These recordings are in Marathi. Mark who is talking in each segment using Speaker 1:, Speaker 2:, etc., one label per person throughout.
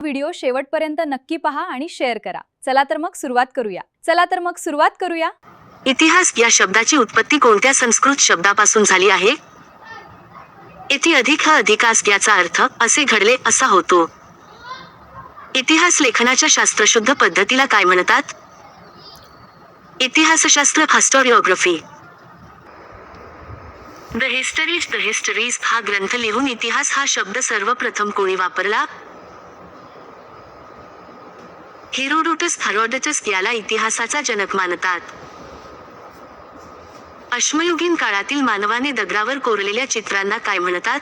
Speaker 1: व्हिडिओ शेवटपर्यंत नक्की पहा आणि शेअर करा. चला तर मग सुरुवात करूया.
Speaker 2: इतिहास या शब्दाची उत्पत्ती कोणत्या संस्कृत शब्दापासून झाली आहे? इति अधिक हा अधिकास याचा अर्थ असे घडले असा होतो. इतिहास लेखनाच्या शास्त्रशुद्ध पद्धतीला काय म्हणतात? इतिहासशास्त्र हिस्टोरिओग्राफी. द हिस्टरीज हा ग्रंथ लिहून इतिहास हा शब्द सर्वप्रथम कोणी वापरला? हेरोडोटस याला इतिहासाचा जनक मानतात. अश्मयुगीन काळातील मानवाने दगडावर कोरलेल्या चित्रांना काय म्हणतात?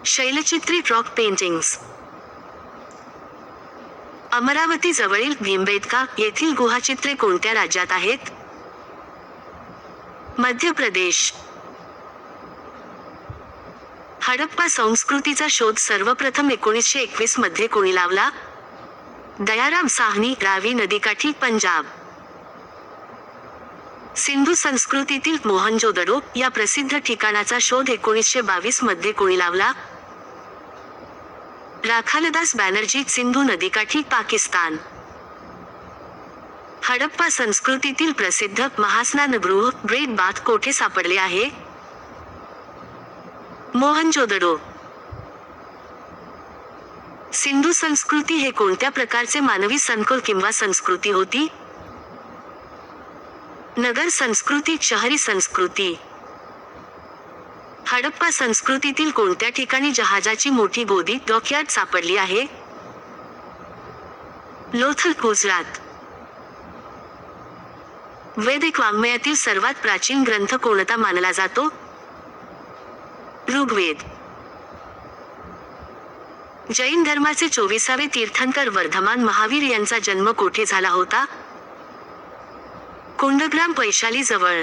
Speaker 2: शैलचित्रित रॉक पेंटिंग्स. अमरावती जवळील भीमबेटका येथील गुहाचित्रे कोणत्या राज्यात आहेत? मध्य प्रदेश. हडप्पा संस्कृतीचा शोध सर्वप्रथम 1921 मध्ये कोणी लावला? दयाराम साहनी, रावी नदीकाठी, पंजाब. सिंधू संस्कृतीतील मोहनजोदडो या प्रसिद्ध ठिकाणाचा शोध 1922 मध्ये कोणी लावला? राखालदास बॅनर्जी, सिंधू नदीकाठी, पाकिस्तान. हडप्पा संस्कृतीतील प्रसिद्ध महास्नानगृह ग्रेट बाथ कोठे सापडले आहे? मोहनजोदडो. सिंधू संस्कृती हे कोणत्या प्रकारचे मानवी संकुल किंवा संस्कृती होती? नगर संस्कृती, शहरी संस्कृती. हडप्पा संस्कृतीतील कोणत्या ठिकाणी जहाजाची मोठी गोदी डॉकयार्ड सापडली आहे? लोथल, गुजरात. वैदिक वाङ्मयातील सर्वात प्राचीन ग्रंथ कोणता मानला जातो? ऋग्वेद. जैन धर्माचे 24वे तीर्थंकर वर्धमान महावीर यांचा जन्म कोठे झाला होता? कुंडग्राम, वैशाली जवळ.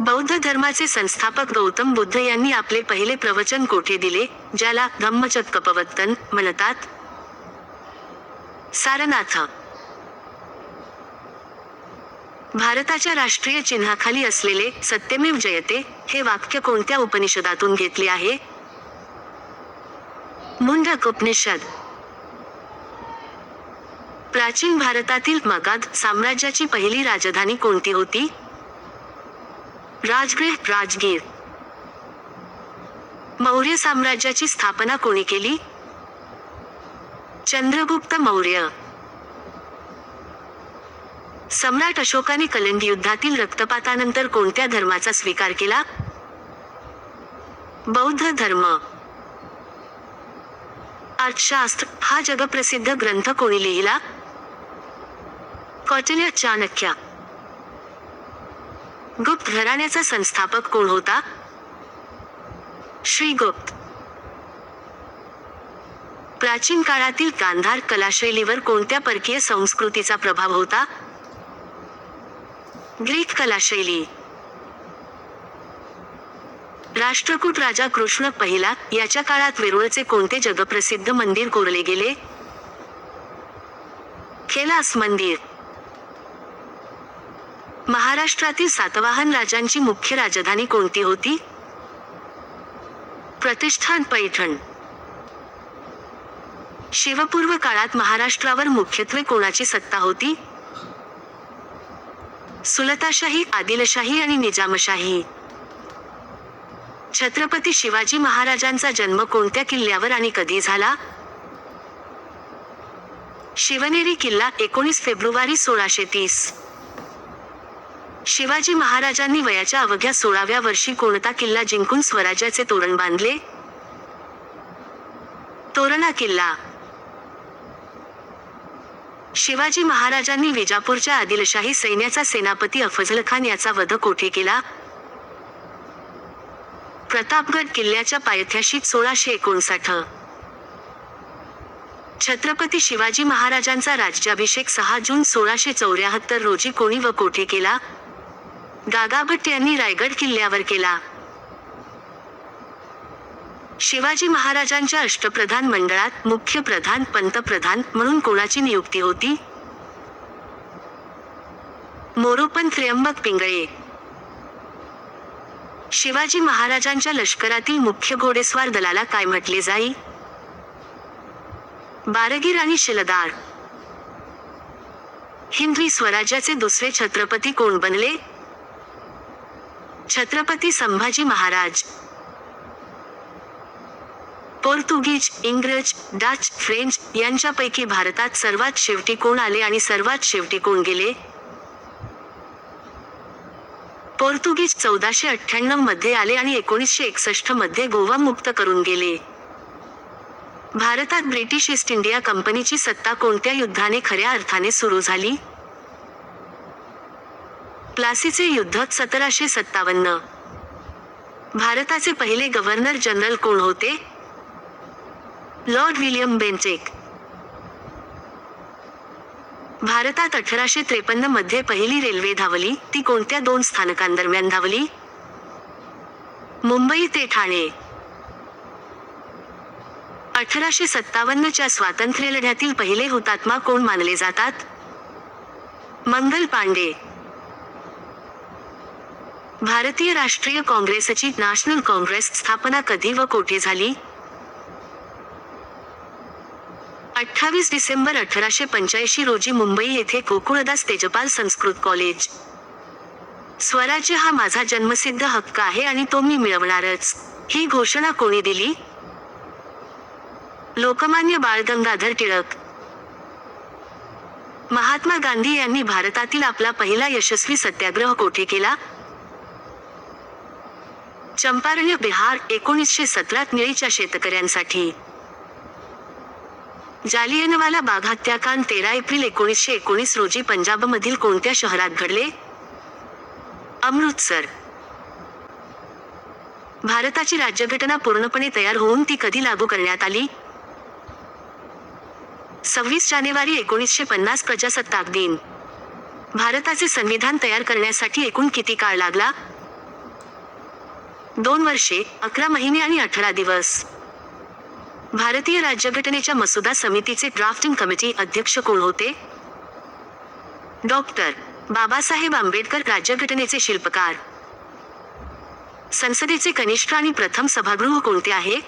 Speaker 2: बौद्ध धर्माचे संस्थापक गौतम बुद्ध यांनी आपले पहिले प्रवचन कोठे दिले, ज्याला धम्मचक्कपवत्तन म्हणतात? सारनाथ. भारताच्या राष्ट्रीय चिन्हाखाली असलेले सत्यमेव जयते हे वाक्य कोणत्या उपनिषदातून घेतले आहे? मुंडक उपनिषद. प्राचीन भारतातील मगध साम्राज्याची पहिली राजधानी कोणती होती? राजगृह, राजगीर. मौर्य साम्राज्याची स्थापना कोणी केली? चंद्रगुप्त मौर्य. सम्राट अशोकाने कलिंग युद्धातील रक्तपातानंतर कोणत्या धर्माचा स्वीकार केला? बौद्ध धर्म. अर्थशास्त्र हा जगप्रसिद्ध ग्रंथ कोणी लिहिला? कौटिल्य, चाणक्य. गुप्त घराण्याचा संस्थापक कोण होता? श्रीगुप्त. प्राचीन काळातील गांधार कलाशैलीवर कोणत्या परकीय संस्कृतीचा प्रभाव होता? ग्रीक कलाशैली. राष्ट्रकूट राजा कृष्ण पहिला याच्या काळात वेरूळचे कोणते जगप्रसिद्ध मंदिर कोरले गेले? कैलास मंदिर. महाराष्ट्रातील सातवाहन राजांची मुख्य राजधानी कोणती होती? प्रतिष्ठान, पैठण. शिवपूर्व काळात महाराष्ट्रावर मुख्यत्वे कोणाची सत्ता होती? सुलताशाही, आदिलशाही आणि निजामशाही. छत्रपती शिवाजी महाराजांचा जन्म कोणत्या किल्ल्यावर आणि कधी झाला? शिवनेरी किल्ला, 19 फेब्रुवारी 1630. शिवाजी महाराजांनी वयाच्या अवघ्या 16व्या वर्षी कोणता किल्ला जिंकून स्वराज्याचे तोरण बांधले? तोरणा किल्ला. शिवाजी महाराजांनी विजापूरच्या आदिलशाही सैन्याचा सेनापती अफझल खान याचा वध कोठे केला? प्रतापगड किल्ल्याच्या पायथ्याशी 1659. छत्रपती शिवाजी महाराजांचा राज्याभिषेक 6 जून 1674 रोजी कोणी व कोठे केला? गागाभट्ट यांनी रायगड किल्ल्यावर केला. शिवाजी महाराजांच्या अष्टप्रधान मंडळात मुख्य प्रधान, पंतप्रधान म्हणून कोणाची नियुक्ती होती? मोरोपंत त्र्यंबक पिंगळे. शिवाजी महाराजांच्या लष्करातील मुख्य घोडेस्वार दलाला काय म्हटले जाई? बारगीर आणि शिलदार. हिंदवी स्वराज्याचे दुसरे छत्रपती कोण बनले? छत्रपती संभाजी महाराज. पोर्तुगीज, इंग्रज, डच, फ्रेंच यांच्यापैकी भारतात सर्वात शेवटी कोण आले आणि सर्वात शेवटी कोण गेले? पोर्तुगीज 1498 मध्ये आले आणि 1961 मध्ये गोवा मुक्त करून गेले. भारतात ब्रिटिश ईस्ट इंडिया कंपनीची सत्ता कोणत्या युद्धाने खऱ्या अर्थाने सुरू झाली? प्लासीचे युद्ध 1757. भारताचे पहिले गव्हर्नर जनरल कोण होते? Lord William Bentinck. भारतात 1853 मध्ये पहिली रेल्वे धावली, ती कोणत्या 2 स्थानकांदरम्यान धावली? मुंबई ते ठाणे. 1857 च्या स्वातंत्र्यलढ्यातील पहिले हुतात्मा कोण मानले जातात? मंगल पांडे. भारतीय राष्ट्रीय काँग्रेसची नॅशनल काँग्रेस स्थापना कधी व कोठे झाली? 28 डिसेंबर 1885 रोजी मुंबई येथे गोकुळदास तेजपाल संस्कृत कॉलेज. स्वराज्य हा माझा जन्मसिद्ध हक्क आहे आणि तो मी मिळवणारच, ही घोषणा कोणी दिली? लोकमान्य बाळ गंगाधर टिळक. महात्मा गांधी यांनी भारतातील आपला पहिला यशस्वी सत्याग्रह कोठे केला? चंपारण्य, बिहार. 1917 निळीच्या शेतकऱ्यांसाठी. जालियनवाला बाग हत्याकांड 13 एप्रिल 1919 रोजी पंजाबमधील कोणत्या शहरात घडले? अमृतसर. भारताची राज्यघटना पूर्णपणे तयार होऊन ती कधी लागू करण्यात आली? 26 जानेवारी 1950 प्रजासत्ताक दिन. भारताचे संविधान तयार करण्यासाठी एकूण किती काळ लागला? 2 वर्षे, 11 महिने आणि 18 दिवस. भारतीय राज्यघटनेच्या मसुदा समितीचे ड्राफ्टिंग कमिटी अध्यक्ष कोण होते? डॉक्टर बाबासाहेब आंबेडकर. राज्यघटनेचे शिल्पकार. संसदेचे कनिष्ठ आणि प्रथम सभागृह कोणते आहे?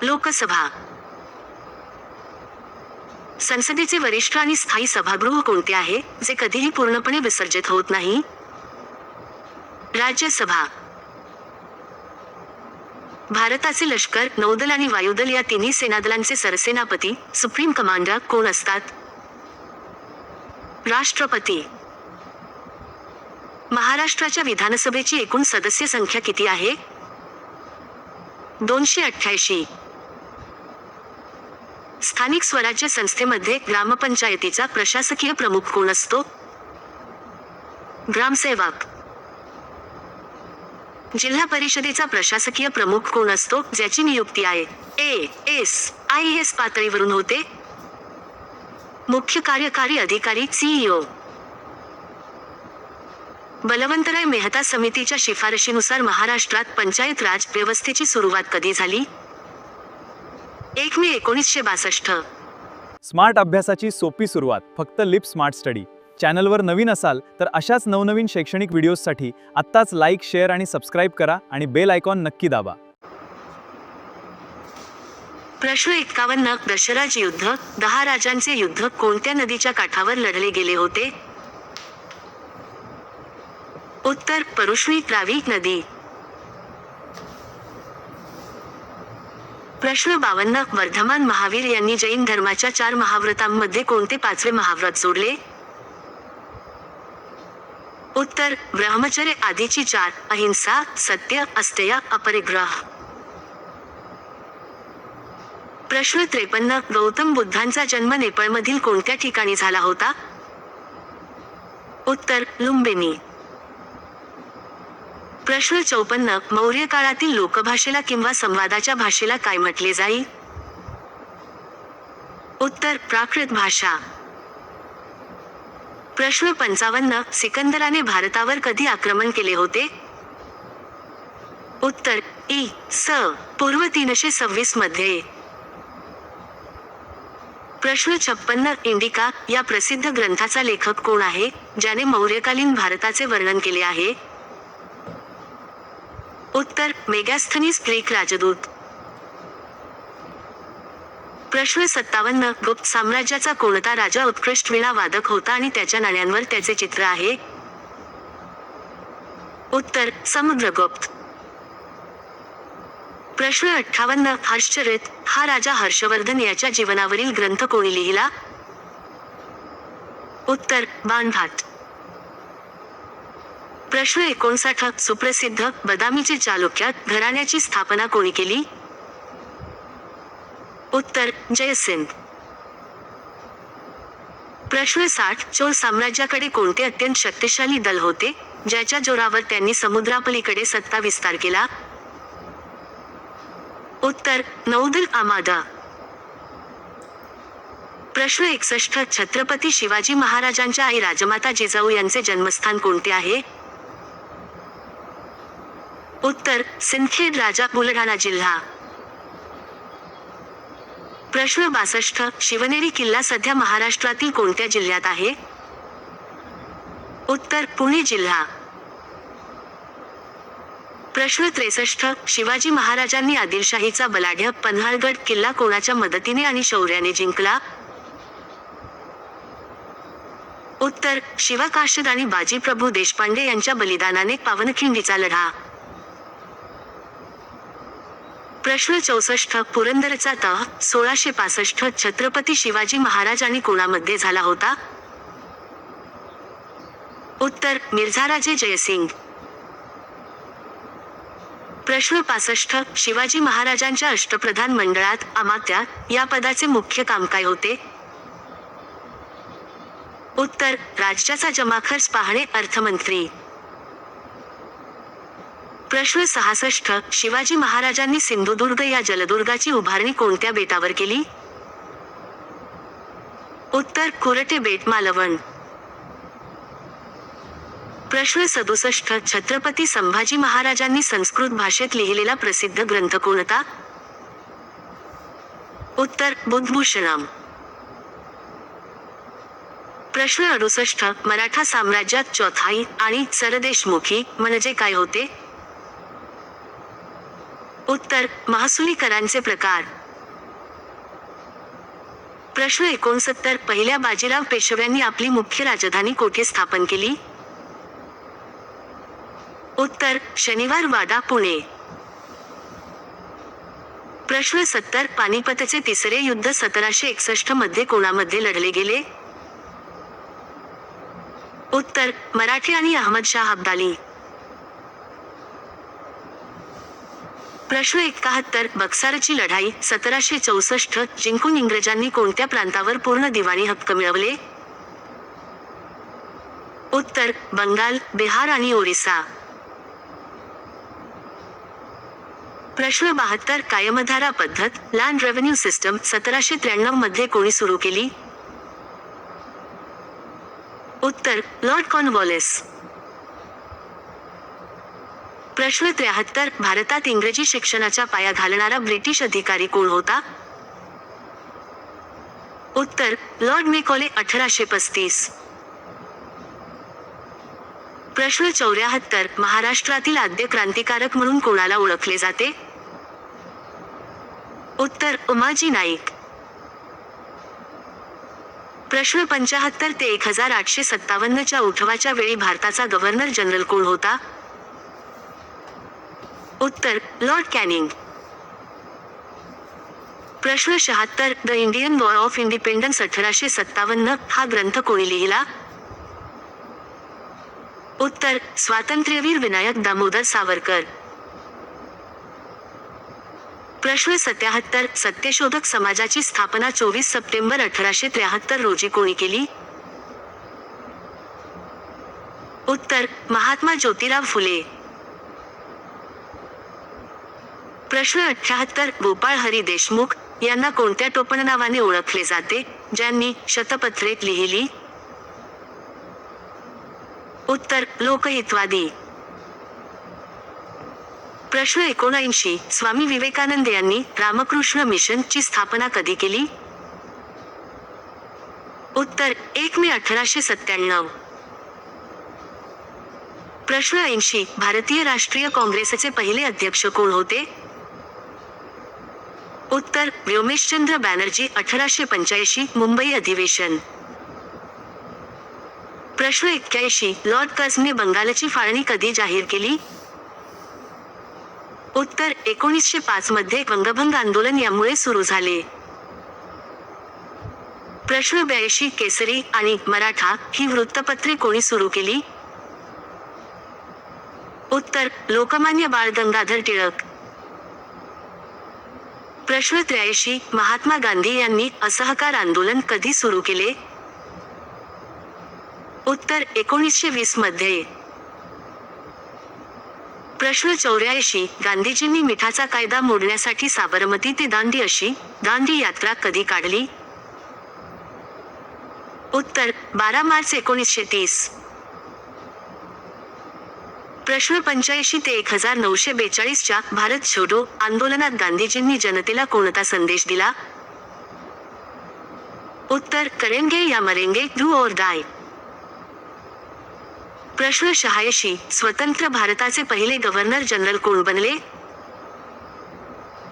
Speaker 2: लोकसभा. संसदेचे वरिष्ठ आणि स्थायी सभागृह कोणते आहे, जे कधीही पूर्णपणे विसर्जित होत नाही? राज्यसभा. भारताचे लष्कर, नौदल आणि वायुदल या तिन्ही सेनादलांचे सरसेनापती, सुप्रीम कमांडर कोण असतात? राष्ट्रपती. महाराष्ट्राच्या विधानसभेची एकूण सदस्य संख्या किती आहे? 288. स्थानिक स्वराज्य संस्थेमध्ये ग्रामपंचायतीचा प्रशासकीय प्रमुख कोण असतो? ग्रामसेवक. जिल्हा परिषदेचा प्रशासकीय प्रमुख कोण असतो, ज्याची नियुक्ती IAS पातळीवरून होते? मुख्य कार्यकारी अधिकारी CEO. बलवंतराय मेहता समितीच्या शिफारशीनुसार महाराष्ट्रात पंचायत राज व्यवस्थेची सुरुवात कधी झाली? 1 मे 1962.
Speaker 3: स्मार्ट अभ्यासाची सोपी सुरुवात फक्त लिप स्मार्ट स्टडी. चॅनलवर नवीन असाल तर अशाच नवनवीन शैक्षणिक व्हिडिओजसाठी आत्ताच लाईक, शेअर आणि सबस्क्राईब करा आणि बेल आयकॉन नक्की दाबा.
Speaker 2: प्रश्न 51. दशराज युद्ध, 10 राजांचे युद्ध कोणत्या नदीच्या काठावर लढले गेले होते? उत्तर परुष्णी. रावी नदी. प्रश्न 52. वर्धमान महावीर यांनी जैन धर्माच्या 4 महाव्रतांमध्ये कोणते 5वे महाव्रत जोडले? उत्तर ब्रह्मचर्य. आधीची 4: अहिंसा, सत्य, अस्तेय, अपरिग्रह. प्रश्न 53. गौतम बुद्धांचा जन्म नेपाळमधील कोणत्या ठिकाणी झाला होता? उत्तर लुंबिनी. प्रश्न 54. मौर्य काळातील लोकभाषेला किंवा संवादाच्या भाषेला काय म्हटले जाई? उत्तर प्राकृत भाषा. प्रश्न 55. सिकंदराने भारतावर कधी आक्रमण केले होते? उत्तर इ.स. पूर्व 326 मध्ये. प्रश्न 56. इंडिका या प्रसिद्ध ग्रंथाचा लेखक कोण आहे, ज्याने मौर्यकालीन भारताचे वर्णन केले आहे? उत्तर मेगास्थनीज ग्रीक राजदूत. प्रश्न 57. गुप्त साम्राज्याचा कोणता राजा उत्कृष्ट वीणा वादक होता आणि त्याच्या नाण्यांवर त्याचे चित्र आहे? उत्तर समुद्रगुप्त. प्रश्न 58. हर्षचरित हा राजा हर्षवर्धन याच्या जीवनावरील ग्रंथ कोणी लिहिला? उत्तर बाणभाट. प्रश्न 59. सुप्रसिद्ध बदामीचे चालुक्य घराण्याची स्थापना कोणी केली? उत्तर जयसिंग. प्रश्न 60. चोळ साम्राज्याकडे कोणते अत्यंत शक्तिशाली दल होते ज्याच्या जोरावर त्यांनी समुद्रापलीकडे सत्ता विस्तार केला? उत्तर नौदल आमादा. प्रश्न 61. छत्रपती शिवाजी महाराजांच्या आई राजमाता जिजाऊ यांचे जन्मस्थान कोणते आहे? उत्तर सिंदखेड राजा बुलढाणा जिल्हा. प्रश्न 62. शिवनेरी किल्ला सध्या महाराष्ट्रातील कोणत्या जिल्ह्यात आहे? उत्तर पुणे जिल्हा. प्रश्न 63. शिवाजी महाराजांनी आदिलशाहीचा बलाढ्य पन्हाळगड किल्ला कोणाच्या मदतीने आणि शौर्याने जिंकला? उत्तर शिवा काशीद आणि बाजीप्रभू देशपांडे यांच्या बलिदानाने पावनखिंडीचा लढा. प्रश्न 64. पुरंदरचा तह 1665 छत्रपती शिवाजी महाराज आणि कोणामध्ये झाला होता? उत्तर मिर्झाराजे जयसिंग. प्रश्न 65. शिवाजी महाराजांच्या अष्टप्रधान मंडळात अमात्या या पदाचे मुख्य काम काय होते? उत्तर राज्याचा जमाखर्च पाहणे अर्थमंत्री. प्रश्न 66. शिवाजी महाराजांनी सिंधुदुर्ग या जलदुर्गाची उभारणी कोणत्या बेटावर केली? उत्तर कुरटे बेट मालवण. प्रश्न 67. छत्रपती संभाजी महाराजांनी संस्कृत भाषेत लिहिलेला प्रसिद्ध ग्रंथ कोणता? उत्तर बुद्धभूषणम. प्रश्न 68. मराठा साम्राज्यात चौथाई आणि सरदेशमुखी म्हणजे काय होते? उत्तर महसुली करांचे प्रकार. प्रश्न 69. पहिल्या बाजीराव पेशव्यांनी आपली मुख्य राजधानी कोठे स्थापन केली? उत्तर शनिवार वाडा पुणे. प्रश्न 70. पानिपतचे तिसरे युद्ध 1761 मध्ये कोणामध्ये लढले गेले? उत्तर मराठे आणि अहमदशाह अब्दाली. प्रश्न 71. बक्सारची लढाई 1764 जिंकून इंग्रजांनी कोणत्या प्रांतावर पूर्ण दिवाणी हक्क मिळवले? उत्तर बंगाल, बिहार आणि ओरिसा. प्रश्न 72. कायमधारा पद्धत लँड रेव्हेन्यू सिस्टम 1793 मध्ये कोणी सुरू केली? उत्तर लॉर्ड कॉर्नवॉलिस. प्रश्न 73. भारतात इंग्रजी शिक्षणाचा पाया घालणारा ब्रिटिश अधिकारी कोण होता? उत्तर लॉर्ड मेकॉले 1835. प्रश्न 74. महाराष्ट्रातील आद्य क्रांतिकारक म्हणून कोणाला ओळखले जाते? उत्तर उमाजी नाईक. प्रश्न 75. ते 1857 च्या उठावाच्या वेळी भारताचा गव्हर्नर जनरल कोण होता? उत्तर लॉर्ड कॅनिंग. प्रश्न 76. The Indian war of independence 1857 हा ग्रंथ कोणी लिहिला? उत्तर स्वातंत्र्यवीर विनायक दामोदर सावरकर. प्रश्न 77. सत्यशोधक समाजाची स्थापना 24 सप्टेंबर 1873 रोजी कोणी केली? उत्तर महात्मा ज्योतिराव फुले. प्रश्न 78. गोपाळ हरी देशमुख यांना कोणत्या टोपणनावाने ओळखले जाते ज्यांनी शतपत्रे लिहिली? उत्तर लोकहितवादी. प्रश्न 79. स्वामी विवेकानंद यांनी रामकृष्ण मिशन ची स्थापना कधी केली? उत्तर 1 मे 1897. प्रश्न 80. भारतीय राष्ट्रीय काँग्रेसचे पहिले अध्यक्ष कोण होते? उत्तर व्योमेशचंद्र बॅनर्जी. 1885 मुंबई अधिवेशन. प्रश्न 81. लॉर्ड कर्झने बंगालची फाळणी कधी जाहीर केली? उत्तर 1905 मध्ये वंगभंग आंदोलन यामुळे सुरू झाले. प्रश्न 82. केसरी आणि मराठा ही वृत्तपत्रे कोणी सुरू केली? उत्तर लोकमान्य बाळ गंगाधर टिळक. प्रश्न 83. महात्मा गांधी यांनी असहकार आंदोलन कधी सुरू केले? उत्तर 1920 मध्ये. प्रश्न 84. गांधीजींनी मिठाचा कायदा मोडण्यासाठी साबरमती ते दांडी अशी दांडी यात्रा कधी काढली? उत्तर 12 मार्च 1930. प्रश्न 85 ते 1942 च्या भारत छोडो आंदोलनात गांधीजींनी जनतेला कोणता संदेश दिला? उत्तर करेंगे या मरेंगे, डू और डाय. प्रश्न 86. स्वतंत्र भारताचे पहिले गव्हर्नर जनरल कोण बनले?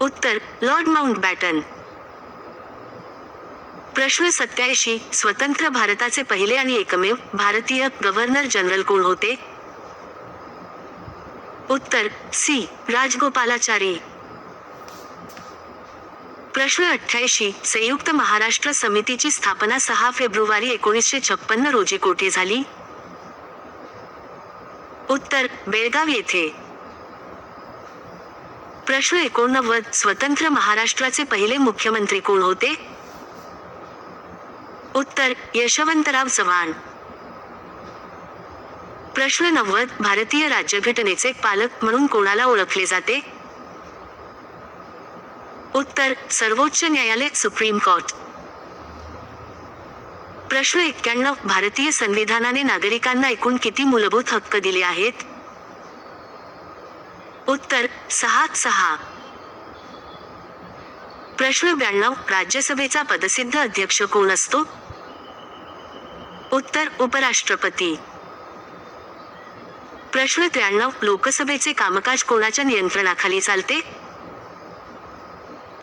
Speaker 2: उत्तर लॉर्ड माउंटबॅटन. प्रश्न 87. स्वतंत्र भारताचे पहिले आणि एकमेव भारतीय गव्हर्नर जनरल कोण होते? उत्तर सी राजगोपालाचारी. प्रश्न 88. संयुक्त महाराष्ट्र समितीची स्थापना 6 फेब्रुवारी 1956 रोजी कोठे झाली? उत्तर बेळगाव येथे. प्रश्न 89. स्वतंत्र महाराष्ट्राचे पहिले मुख्यमंत्री कोण होते? उत्तर यशवंतराव चव्हाण. प्रश्न 90. भारतीय राज्यघटनेचे पालक म्हणून कोणाला ओळखले जाते? उत्तर सर्वोच्च न्यायालय, सुप्रीम कोर्ट. प्रश्न 91. भारतीय संविधानाने नागरिकांना एकूण किती मूलभूत हक्क दिले आहेत? उत्तर 6. प्रश्न 92. राज्यसभेचा पदसिद्ध अध्यक्ष कोण असतो? उत्तर उपराष्ट्रपती. प्रश्न 93. लोकसभेचे कामकाज कोणाच्या नियंत्रणाखाली चालते?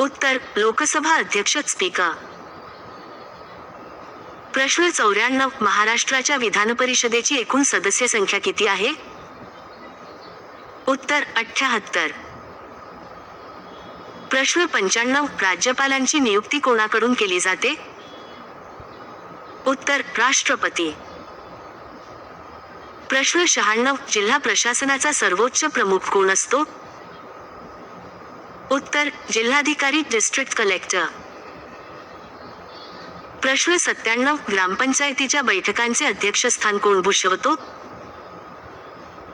Speaker 2: उत्तर लोकसभा अध्यक्ष, स्पीकर. प्रश्न 94. महाराष्ट्राच्या विधानपरिषदेची एकूण सदस्य संख्या किती आहे? उत्तर 78. प्रश्न 95. राज्यपालांची नियुक्ती कोणाकडून केली जाते? उत्तर राष्ट्रपती. प्रश्न 96. जिल्हा प्रशासनाचा सर्वोच्च प्रमुख कोण असतो? उत्तर जिल्हाधिकारी, डिस्ट्रिक्ट कलेक्टर. प्रश्न 97. ग्रामपंचायतीच्या बैठकांचे अध्यक्षस्थान कोण भूषवतो?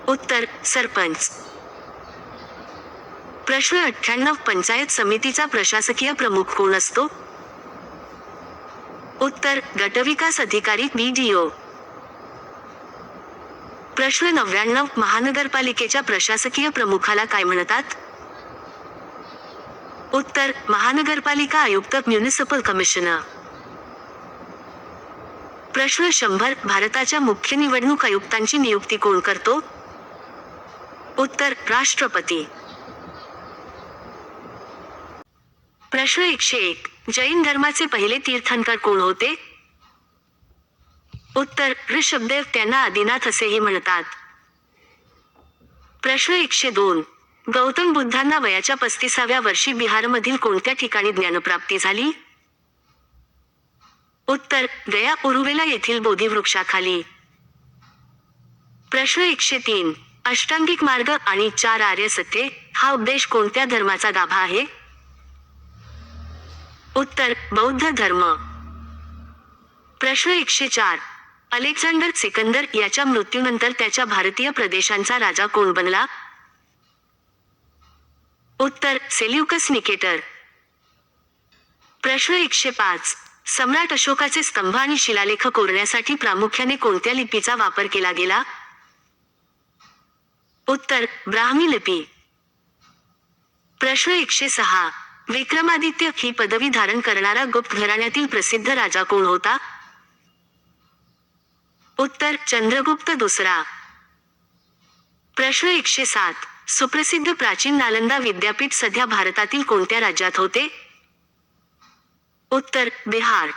Speaker 2: उत्तर सरपंच. प्रश्न 98. पंचायत समितीचा प्रशासकीय प्रमुख कोण असतो? उत्तर गटविकास अधिकारी, BDO. प्रश्न 99. महानगरपालिकेच्या प्रशासकीय प्रमुखाला काय म्हणतात? उत्तर महानगरपालिका आयुक्त, म्युनिसिपल कमिशनर. प्रश्न 100. भारताच्या मुख्य निवडणूक आयुक्तांची नियुक्ती कोण करतो? उत्तर राष्ट्रपती. प्रश्न 101. जैन धर्माचे पहिले तीर्थंकर कोण होते? उत्तर ऋषभदेव, त्यांना आदिनाथ असेही म्हणतात. प्रश्न 102. गौतम बुद्धांना वयाच्या 35व्या वर्षी बिहारमधील कोणत्या ठिकाणी ज्ञानप्राप्ती झाली? उत्तर गया, उरुवेला येथील बोधिवृक्षाखाली. प्रश्न 103. अष्टांगिक मार्ग आणि 4 आर्य सत्ये हा उपदेश कोणत्या धर्माचा गाभा आहे? उत्तर बौद्ध धर्म. प्रश्न 104. अलेक्झांडर सिकंदर याच्या मृत्यूनंतर त्याच्या भारतीय प्रदेशांचा राजा कोण बनला? उत्तर सेल्युकस निकेटर. प्रश्न 105. सम्राट अशोकाचे स्तंभ आणि शिलालेख कोरण्यासाठी प्रामुख्याने कोणत्या लिपीचा वापर केला गेला? उत्तर ब्राह्मी लिपी. प्रश्न 106. विक्रमादित्य ही पदवी धारण करणारा गुप्त घराण्यातील प्रसिद्ध राजा कोण होता? उत्तर चंद्रगुप्त दुसरा. प्रश्न 107. सुप्रसिद्ध प्राचीन नालंदा विद्यापीठ सध्या भारतातील कोणत्या राज्यात होते? उत्तर बिहार.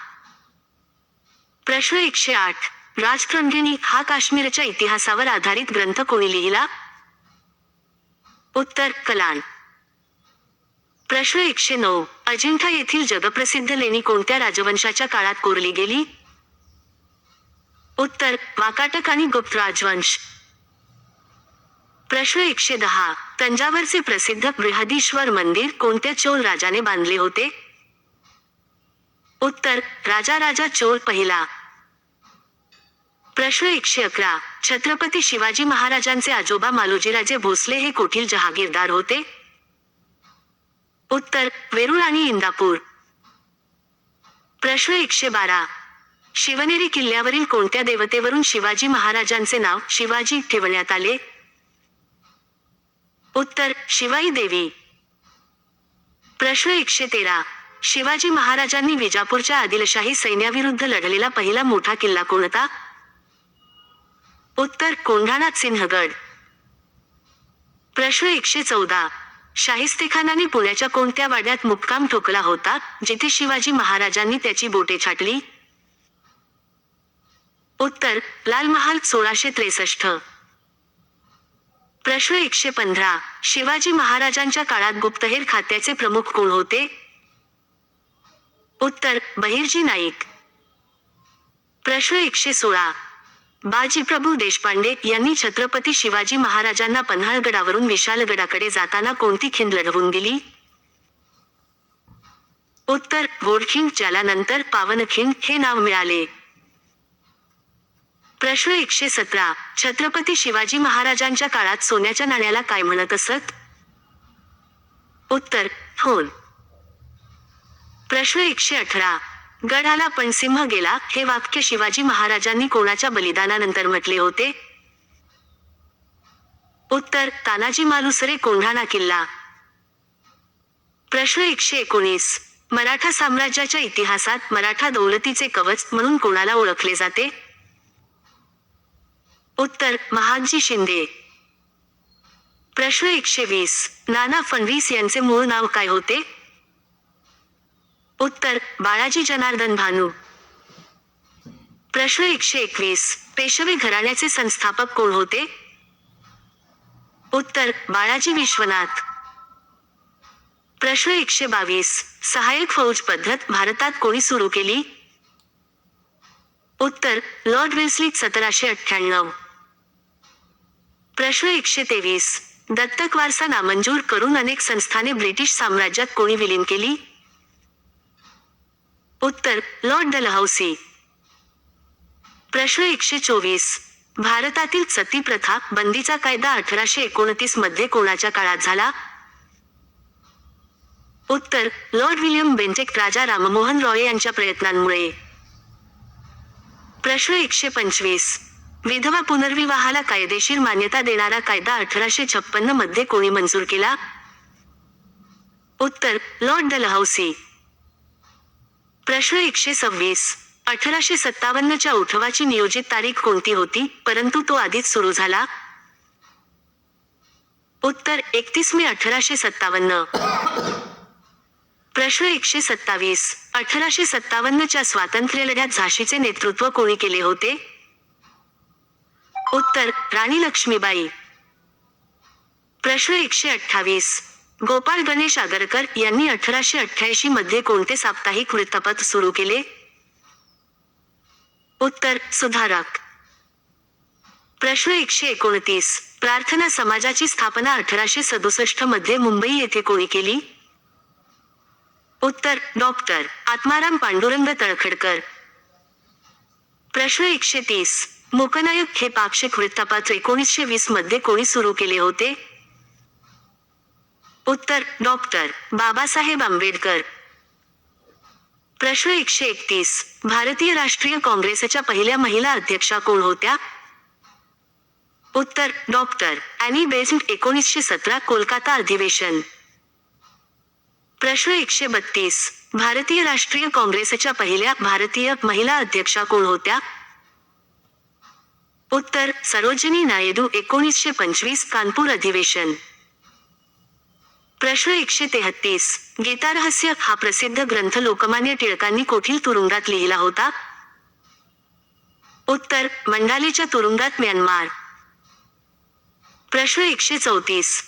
Speaker 2: प्रश्न 108. राजतरंगिणी हा काश्मीरच्या इतिहासावर आधारित ग्रंथ कोणी लिहिला? उत्तर कलान. प्रश्न 109. अजिंठा येथील जगप्रसिद्ध लेणी कोणत्या राजवंशाच्या काळात कोरली गेली? उत्तर वाकाटक आणि गुप्त राजवंश. प्रश्न 110. तंजावरचे प्रसिद्ध बृहदीश्वर मंदिर कोणत्या चोल राजाने बांधले होते? उत्तर राजा चोल पहिला. प्रश्न 111. छत्रपती शिवाजी महाराजांचे आजोबा मालोजीराजे भोसले हे कोठील जहागीरदार होते? उत्तर वेरूळ आणि इंदापूर. प्रश्न 112. शिवनेरी किल्ल्यावरील कोणत्या देवतेवरून शिवाजी महाराजांचे नाव शिवाजी ठेवण्यात आले? उत्तर शिवाई देवी. प्रश्न 113. शिवाजी महाराजांनी विजापूरच्या आदिलशाही सैन्याविरुद्ध लढलेला पहिला मोठा किल्ला कोणता? उत्तर कोंढाणा सिंहगड. प्रश्न 114. शाहिस्तेखानाने पुण्याच्या कोणत्या वाड्यात मुक्काम ठोकला होता जिथे शिवाजी महाराजांनी त्याची बोटे छाटली? उत्तर लाल महाल 1663. प्रश्न 115. शिवाजी महाराजांच्या काळात गुप्तहेर खात्याचे प्रमुख कोण होते? उत्तर बहिर्जी नाईक. प्रश्न 116. बाजीप्रभू देशपांडे यांनी छत्रपती शिवाजी महाराजांना पन्हाळगडावरून विशाळगडाकडे जाताना कोणती खिंड लढवून दिली? उत्तर घोडखिंड, ज्याला नंतर पावनखिंड हे नाव मिळाले. प्रश्न 117. छत्रपती शिवाजी महाराजांच्या काळात सोन्याच्या नाण्याला काय म्हणत असत? उत्तर होल. प्रश्न 118. गड आला पण सिंह गेला हे वाक्य शिवाजी महाराजांनी कोणाच्या बलिदानानंतर म्हटले होते? उत्तर तानाजी मालुसरे कोंढाणा किल्ला. प्रश्न 119. मराठा साम्राज्याच्या इतिहासात मराठा दौलतीचे कवच म्हणून कोणाला ओळखले जाते? उत्तर महादजी शिंदे. प्रश्न 120. नाना फडणवीस यांचे मूळ नाव काय होते? उत्तर बाळाजी जनार्दन भानू. प्रश्न 121. पेशवे घराण्याचे संस्थापक कोण होते? उत्तर बाळाजी विश्वनाथ. प्रश्न 122. सहाय्यक फौज पद्धत भारतात कोणी सुरू केली? उत्तर लॉर्ड वेल्स्ली 1798. प्रश्न 123. दत्तक वारसा नामंजूर करून अनेक संस्थाने ब्रिटिश साम्राज्यात कोणी विलीन केली? उत्तर लॉर्ड डलहौसी. प्रश्न 124. भारतातील सती प्रथा बंदीचा कायदा 1829 मध्ये कोणाच्या काळात झाला? उत्तर लॉर्ड विल्यम बेंटिक राजा राममोहन रॉय यांच्या प्रयत्नांमुळे. प्रश्न 125. विधवा पुनर्विवाहाला कायदेशीर मान्यता देणारा कायदा 1856 मध्ये कोणी मंजूर केला? उत्तर लॉर्ड डलहौसी. प्रश्न 126. 1857च्या उठावाची नियोजित तारीख कोणती होती परंतु तो आधीच सुरू झाला? उत्तर 31 मे 1857. प्रश्न 127. 1857च्या स्वातंत्र्यलढ्यात झाशीचे नेतृत्व कोणी केले होते? उत्तर राणी लक्ष्मीबाई. प्रश्न 128. गोपाळ गणेश आगरकर यांनी 1888 मध्ये कोणते साप्ताहिक वृत्तपत्र सुरू केले? उत्तर सुधारक. प्रश्न 129. प्रार्थना समाजाची स्थापना 1867 मध्ये मुंबई येथे कोणी केली? उत्तर डॉक्टर आत्माराम पांडुरंग तळखडकर. प्रश्न 130. मूकनायक हे पाक्षिक वृत्तपत्र 1920 मध्ये कोणी सुरू केले होते? उत्तर डॉक्टर बाबासाहेब आंबेडकर. प्रश्न 131. भारतीय राष्ट्रीय काँग्रेसच्या पहिल्या महिला अध्यक्षा कोण होत्या? उत्तर डॉक्टर ॲनी बेझंट. 1917 कोलकाता अधिवेशन. प्रश्न 132. भारतीय राष्ट्रीय काँग्रेसच्या पहिल्या भारतीय महिला अध्यक्षा कोण होत्या? उत्तर सरोजिनी नायडू 1925 कानपूर अधिवेशन. प्रश्न 133 गीतारहस्य हा प्रसिद्ध ग्रंथ लोकमान्य टिळकांनी कोठील तुरुंगात लिहिला होता? उत्तर मंडालेच्या तुरुंगात, म्यानमार. प्रश्न 134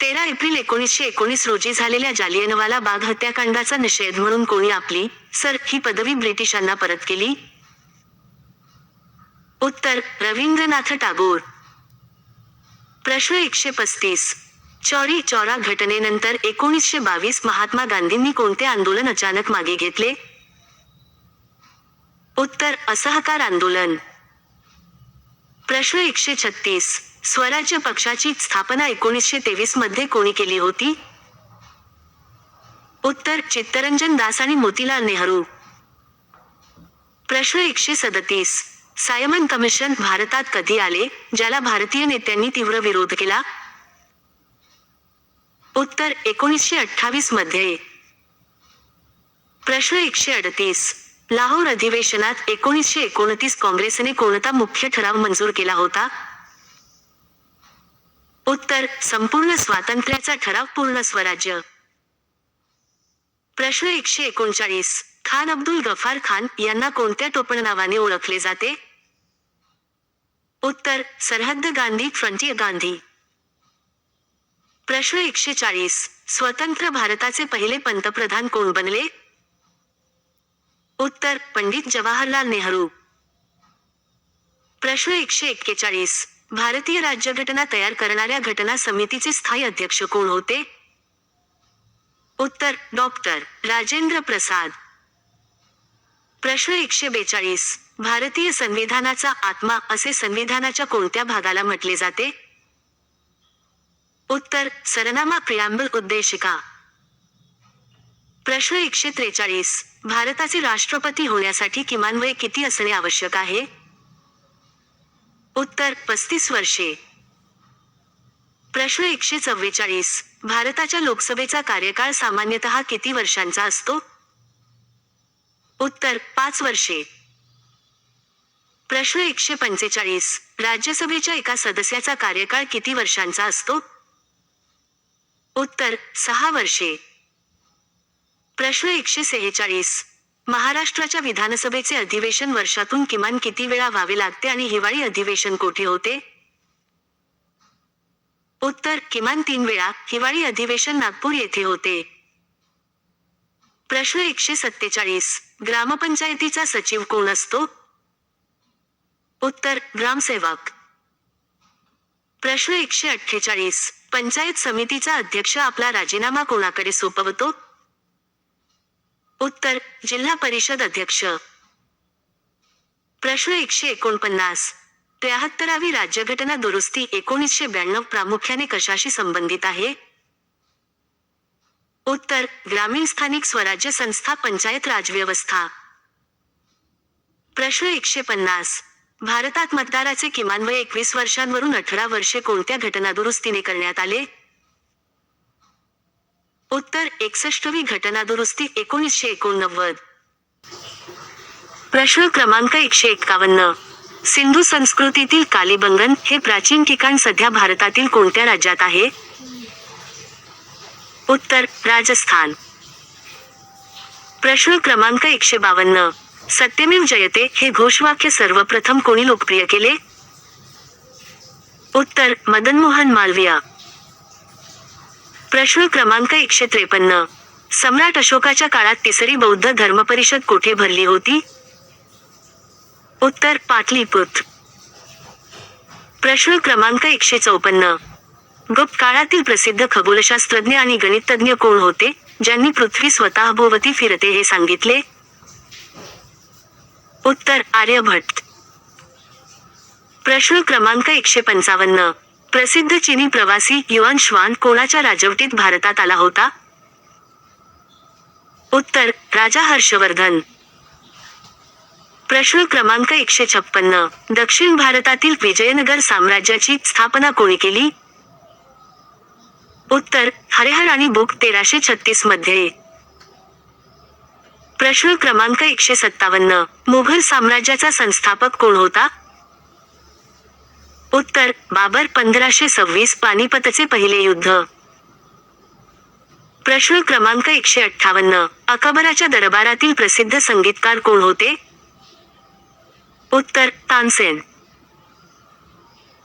Speaker 2: 13 एप्रिल 1919 रोजी झालेल्या जालियनवाला बाग हत्याकांडाचा निषेध म्हणून कोणी आपली सर ही पदवी ब्रिटिशांना परत केली? उत्तर रवींद्रनाथ टागोर. प्रश्न 135 चौरी चौरा घटनेनंतर 1922 महात्मा गांधींनी कोणते आंदोलन अचानक मागे घेतले? उत्तर असहकार आंदोलन. प्रश्न 136 स्वराज्य पक्षाची स्थापना 1923 मध्ये कोणी केली होती? उत्तर चित्तरंजन दास आणि मोतीलाल नेहरू. प्रश्न 137 सायमन कमिशन भारतात कधी आले, ज्याला भारतीय नेत्यांनी तीव्र विरोध केला? उत्तर 1928 मध्ये. प्रश्न 138 लाहोर अधिवेशनात 1929 काँग्रेसने कोणता मुख्य ठराव मंजूर केला होता? उत्तर संपूर्ण स्वातंत्र्याचा ठराव, पूर्ण स्वराज्य. प्रश्न 139 खान अब्दुल गफार खान यांना कोणत्या टोपणनावाने ओळखले जाते? उत्तर सरहद्द गांधी, फ्रंटियर गांधी. प्रश्न 140 स्वतंत्र भारताचे पहिले पंतप्रधान कोण बनले? उत्तर पंडित जवाहरलाल नेहरू. प्रश्न 141 भारतीय राज्यघटना तयार करणाऱ्या घटना समितीचे स्थायी अध्यक्ष कोण होते? उत्तर डॉक्टर राजेंद्र प्रसाद. प्रश्न 142 भारतीय संविधानाचा आत्मा असे संविधानाच्या कोणत्या भागाला म्हटले जाते? उत्तर सरनामा, प्रिॲम्बल, उद्देशिका. प्रश्न 143 भारताचे राष्ट्रपती होण्यासाठी किमान वय किती असणे आवश्यक आहे? उत्तर 35 वर्षे. प्रश्न 144 भारताच्या लोकसभेचा कार्यकाळ सामान्यतः किती वर्षांचा असतो? उत्तर 5 वर्षे. प्रश्न 145 राज्यसभेच्या एका सदस्याचा कार्यकाळ किती वर्षांचा असतो? उत्तर 6 वर्षे. प्रश्न 146 महाराष्ट्राच्या विधानसभेचे अधिवेशन वर्षातून किमान किती वेळा व्हावे लागते आणि हिवाळी अधिवेशन कोठे होते? उत्तर किमान 3 वेळा. हिवाळी अधिवेशन नागपूर येथे होते. प्रश्न 147 ग्रामपंचायतीचा सचिव कोण असतो? उत्तर ग्रामसेवक. प्रश्न 148 पंचायत समितीचा अध्यक्ष आपला राजीनामा कोणाकडे सोपवतो? उत्तर जिल्हा परिषद अध्यक्ष. प्रश्न 149 73वी राज्यघटना दुरुस्ती 1992 प्रामुख्याने कशाशी संबंधित आहे? उत्तर ग्रामीण स्थानिक स्वराज्य संस्था, पंचायत राज व्यवस्था. प्रश्न 150 भारतात मतदाराचे किमान वय 21 वर्षांवरून 18 वर्षे कोणत्या घटनादुरुस्तीने करण्यात आले? उत्तर 61वी घटनादुरुस्ती 1989. प्रश्न क्रमांक 151 सिंधू संस्कृतीतील कालीबंगन हे प्राचीन ठिकाण सध्या भारतातील कोणत्या राज्यात आहे? उत्तर राजस्थान. प्रश्न क्रमांक 152 सत्यमेव जयते हे घोषवाक्य सर्वप्रथम कोणी लोकप्रिय केले? उत्तर मदन मोहन मालवीय. प्रश्न क्रमांक 153 सम्राट अशोकाच्या काळात तिसरी बौद्ध धर्मपरिषद कोठे भरली होती? उत्तर पाटलीपुत्र. प्रश्न क्रमांक 154 गुप्त काळातील प्रसिद्ध खगोलशास्त्रज्ञ आणि गणितज्ञ कोण होते, ज्यांनी पृथ्वी स्वतःभोवती फिरते हे सांगितले? उत्तर आर्यभट्ट. प्रश्न क्रमांक 155 प्रसिद्ध चीनी प्रवासी युआन श्वान कोणाच्या राजवटीत भारतात आला होता? उत्तर राजा हर्षवर्धन. प्रश्न क्रमांक 156 दक्षिण भारतातील विजयनगर साम्राज्याची स्थापना कोणी केली? उत्तर हरिहर आणि बुक 1336 मध्ये. प्रश्न क्रमांक 157 मुघल साम्राज्याचा संस्थापक कोण होता? उत्तर बाबर 1526 पानिपतचे पहिले युद्ध. प्रश्न क्रमांक 158 अकबराच्या दरबारातील प्रसिद्ध संगीतकार कोण होते? उत्तर तानसेन.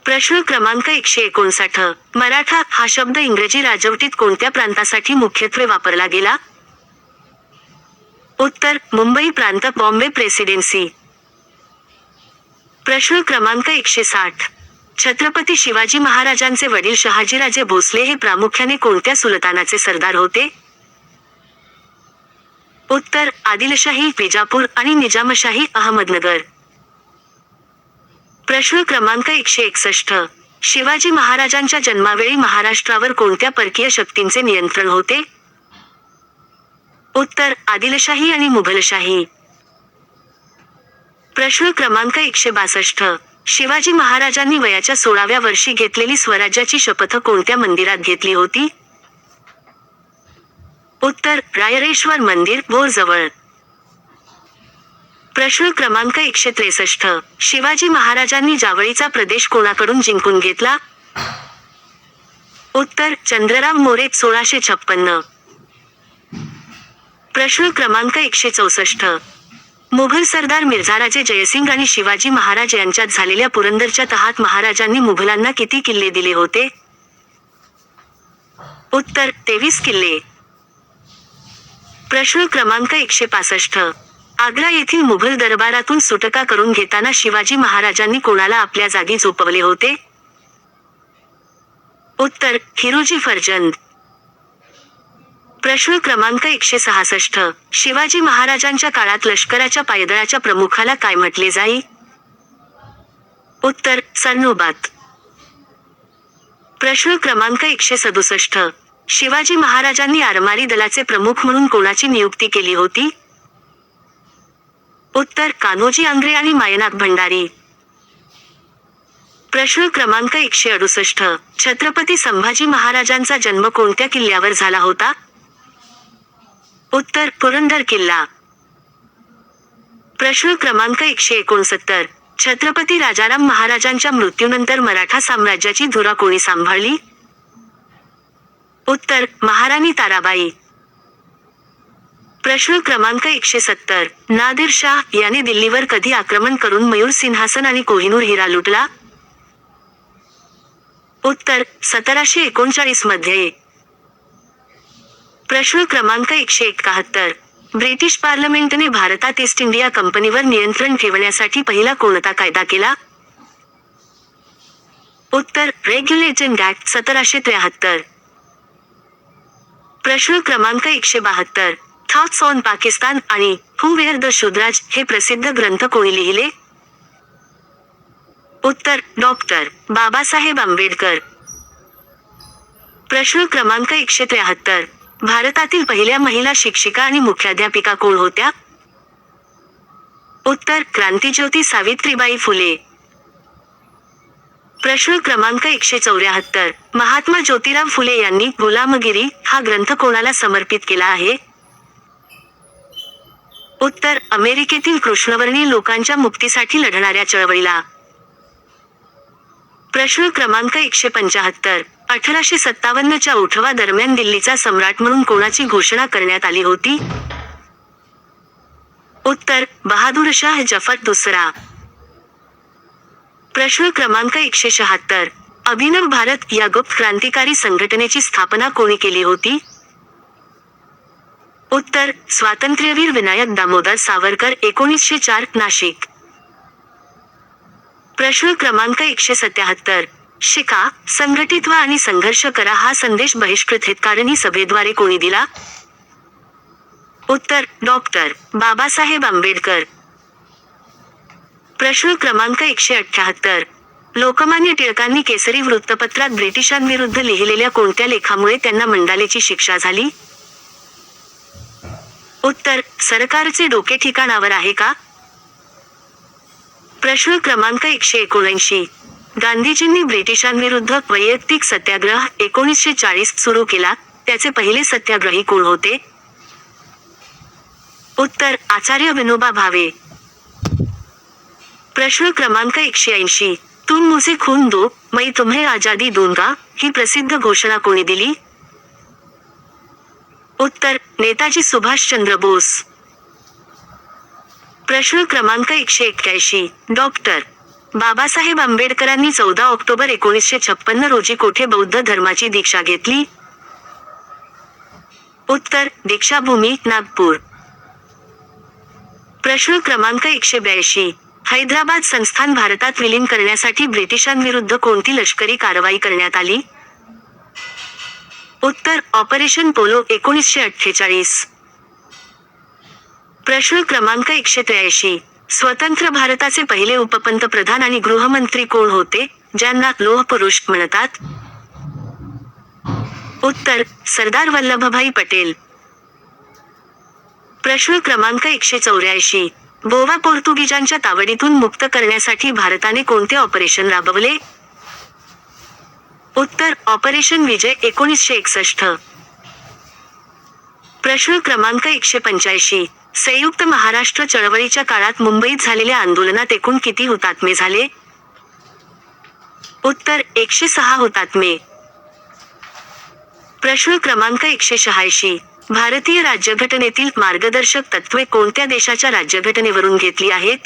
Speaker 2: प्रश्न क्रमांक 159 मराठा हा शब्द इंग्रजी राजवटीत कोणत्या प्रांतासाठी मुख्यत्वे वापरला गेला? उत्तर मुंबई प्रांत बॉम्बे प्रेसिडेन्सी. प्रश्न क्रमांक 160 छत्रपती शिवाजी महाराजांचे वडील शहाजीराजे भोसले हे प्रामुख्याने कोणत्या सुलतानाचे सरदार होते? उत्तर आदिलशाही विजापूर आणि निजामशाही अहमदनगर. प्रश्न क्रमांक 161 शिवाजी महाराजांच्या जन्मावेळी महाराष्ट्रावर कोणत्या परकीय शक्तींचे नियंत्रण होते? उत्तर आदिलशाही आणि मुघलशाही. प्रश्न क्रमांक 162 शिवाजी महाराजांनी वयाच्या 16व्या वर्षी घेतलेली स्वराज्याची शपथ कोणत्या मंदिरात घेतली होती? उत्तर रायरेश्वर मंदिर भोर जवळ. प्रश्न क्रमांक 163 शिवाजी महाराजांनी जावळीचा प्रदेश कोणाकडून जिंकून घेतला? उत्तर चंद्रराव मोरे 1656. प्रश्न क्रमांक 164 मुघल सरदार मिर्झाराजे जयसिंग आणि शिवाजी महाराज यांच्यात झालेल्या पुरंदरच्या तहात महाराजांनी मुघलांना किती किल्ले दिले होते? उत्तर 23 किल्ले. प्रश्न क्रमांक 165 आग्रा येथील मुघल दरबारातून सुटका करून घेताना शिवाजी महाराजांनी कोणाला आपल्या जागी झोपवले होते? उत्तर हिरोजी फर्जंद. प्रश्न क्रमांक 166 शिवाजी महाराजांच्या काळात लष्कराच्या पायदळाच्या प्रमुखाला काय म्हटले जाई? उत्तर सरनोबात. प्रश्न क्रमांक 167 शिवाजी महाराजांनी आरमारी दलाचे प्रमुख म्हणून कोणाची नियुक्ती केली होती? उत्तर कान्होजी आंग्रे आणि मायनाक भंडारी. प्रश्न क्रमांक 168 छत्रपती संभाजी महाराजांचा जन्म कोणत्या किल्ल्यावर झाला होता? उत्तर पुरंदर किल्ला. प्रश्न क्रमांक 169 छत्रपती राजाराम महाराजांच्या मृत्यूनंतर मराठा साम्राज्याची धुरा कोणी सांभाळली? उत्तर महाराणी ताराबाई. प्रश्न क्रमांक 170 नादिर शाह याने दिल्लीवर कधी आक्रमण करून मयूर सिंहासन आणि कोहिनूर हिरा लुटला? उत्तर 1739 मध्ये. प्रश्न क्रमांक 171 ब्रिटिश पार्लमेंटने भारतात ईस्ट इंडिया कंपनीवर नियंत्रण ठेवण्यासाठी पहिला कोणता कायदा केला? उत्तर रेग्युलेटिंग ऍक्ट 1773. प्रश्न क्रमांक 172 थॉट्स ऑन पाकिस्तान आणि हू वेअर द शुद्राज हे प्रसिद्ध ग्रंथ कोणी लिहिले? उत्तर डॉक्टर बाबासाहेब आंबेडकर. प्रश्न क्रमांक 173 भारतातील पहिल्या महिला शिक्षिका आणि मुख्याध्यापिका कोण होत्या? उत्तर क्रांतिज्योती सावित्रीबाई फुले. प्रश्न क्रमांक 174 महात्मा ज्योतिराव फुले यांनी गुलामगिरी हा ग्रंथ कोणाला समर्पित केला आहे? उत्तर अमेरिकेतील कृष्णवर्णीय लोकांच्या मुक्तीसाठी लढणाऱ्या चळवळीला. प्रश्न क्रमांक 175 1857च्या उठावा दरम्यान दिल्लीचा सम्राट म्हणून कोणाची घोषणा करण्यात आली होती? उत्तर बहादूर शाह जफर दुसरा. प्रश्न क्रमांक 176 अभिनव भारत या गुप्त क्रांतिकारी संघटनेची स्थापना कोणी केली होती? उत्तर स्वातंत्र्यवीर विनायक दामोदर सावरकर 1904 नाशिक. प्रश्न क्रमांक 177 शिका संघटित व्हा आणि संघर्ष करा हा संदेश बहिष्कृत हितकारणी सभेद्वारे कोणी दिला? उत्तर डॉक्टर बाबासाहेब आंबेडकर. प्रश्न क्रमांक 178 लोकमान्य टिळकांनी केसरी वृत्तपत्रात ब्रिटिशांविरुद्ध लिहिलेल्या कोणत्या लेखामुळे त्यांना मंडालेची शिक्षा झाली? उत्तर सरकारचे डोके ठिकाणावर आहे का? प्रश्न क्रमांक 179 गांधीजींनी ब्रिटिशांविरुद्ध वैयक्तिक सत्याग्रह 1940 सुरू केला, त्याचे पहिले सत्याग्रही कोण होते? उत्तर आचार्य विनोबा भावे. प्रश्न क्रमांक 180 तुम मुझे खून दो मैं तुम्हें आजादी दूंगा ही प्रसिद्ध घोषणा कोणी दिली? उत्तर नेताजी सुभाषचंद्र बोस. प्रश्न क्रमांक 181. डॉक्टर बाबासाहेब आंबेडकरांनी 14 ऑक्टोबर 1956 रोजी कोठे बौद्ध धर्माची दीक्षा घेतली? उत्तर दीक्षाभूमी नागपूर. प्रश्न क्रमांक 182. हैदराबाद संस्थान भारतात विलीन करण्यासाठी ब्रिटिशांविरुद्ध कोणती लष्करी कारवाई करण्यात आली? उत्तर ऑपरेशन पोलो 1948. प्रश्न क्रमांक 183. स्वतंत्र भारताचे पहिले उपपंतप्रधान आणि गृहमंत्री कोण होते ज्यांना लोहपुरुष म्हणतात? उत्तर सरदार वल्लभभाई पटेल. प्रश्न क्रमांक 184. गोवा पोर्तुगीजांच्या तावडीतून मुक्त करण्यासाठी भारताने कोणते ऑपरेशन राबवले? उत्तर ऑपरेशन विजय 1961. प्रश्न क्रमांक 185. संयुक्त महाराष्ट्र चळवळीच्या काळात मुंबईत झालेल्या आंदोलनात एकूण किती हुतात्मे झाले? उत्तर 106 हुतात्मे. प्रश्न क्रमांक 186. भारतीय राज्यघटनेतील मार्गदर्शक तत्त्वे कोणत्या देशाच्या राज्यघटनेवरून घेतली आहेत?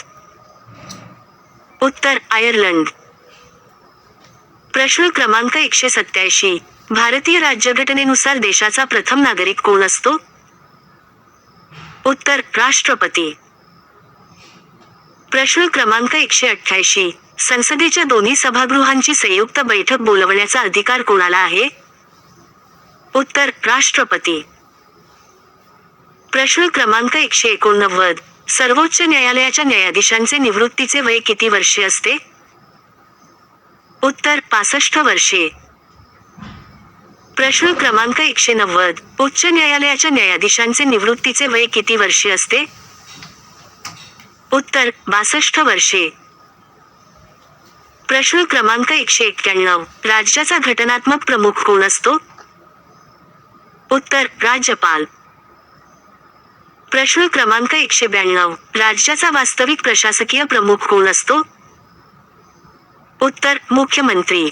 Speaker 2: उत्तर आयर्लंड. प्रश्न क्रमांक 187. भारतीय राज्यघटनेनुसार देशाचा प्रथम नागरिक कोण असतो? उत्तर राष्ट्रपती. प्रश्न क्रमांक 188. संसदेच्या दोन्ही सभागृहांची संयुक्त बैठक बोलवण्याचा अधिकार कोणाला आहे? उत्तर राष्ट्रपती. प्रश्न क्रमांक 189. सर्वोच्च न्यायालयाच्या न्यायाधीशांचे निवृत्तीचे वय किती वर्षे असते? उत्तर 65 वर्षे. प्रश्न क्रमांक 190. उच्च न्यायालयाच्या न्यायाधीशांचे निवृत्तीचे वय किती वर्षे असते? उत्तर 62 वर्षे. प्रश्न क्रमांक 191. राज्याचा घटनात्मक प्रमुख कोण असतो? उत्तर राज्यपाल. प्रश्न क्रमांक 192. राज्याचा वास्तविक प्रशासकीय प्रमुख कोण असतो? उत्तर मुख्यमंत्री.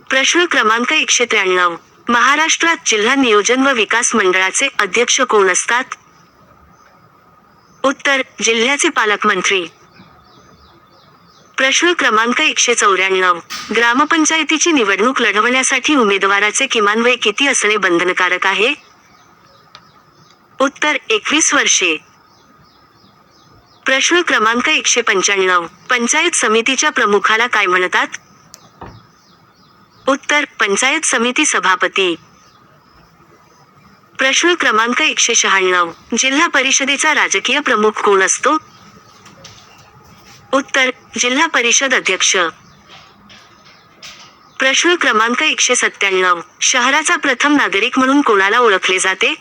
Speaker 2: प्रश्न क्रमांक 193. महाराष्ट्रात जिल्हा नियोजन व विकास मंडळाचे अध्यक्ष कोण असतात? उत्तर जिल्ह्याचे पालकमंत्री. प्रश्न क्रमांक 194. ग्रामपंचायतीची निवडणूक लढवण्यासाठी उमेदवाराचे किमान वय किती असणे बंधनकारक आहे? उत्तर 21 वर्षे. प्रश्न क्रमांक 195. पंचायत समितीच्या प्रमुखाला काय म्हणतात? उत्तर पंचायत समिती सभापती. प्रश्न क्रमांक 196. जिल्हा परिषदेचा राजकीय प्रमुख कोण असतो? उत्तर जिल्हा परिषद अध्यक्ष. प्रश्न क्रमांक 197. शहराचा प्रथम नागरिक म्हणून कोणाला ओळखले जाते?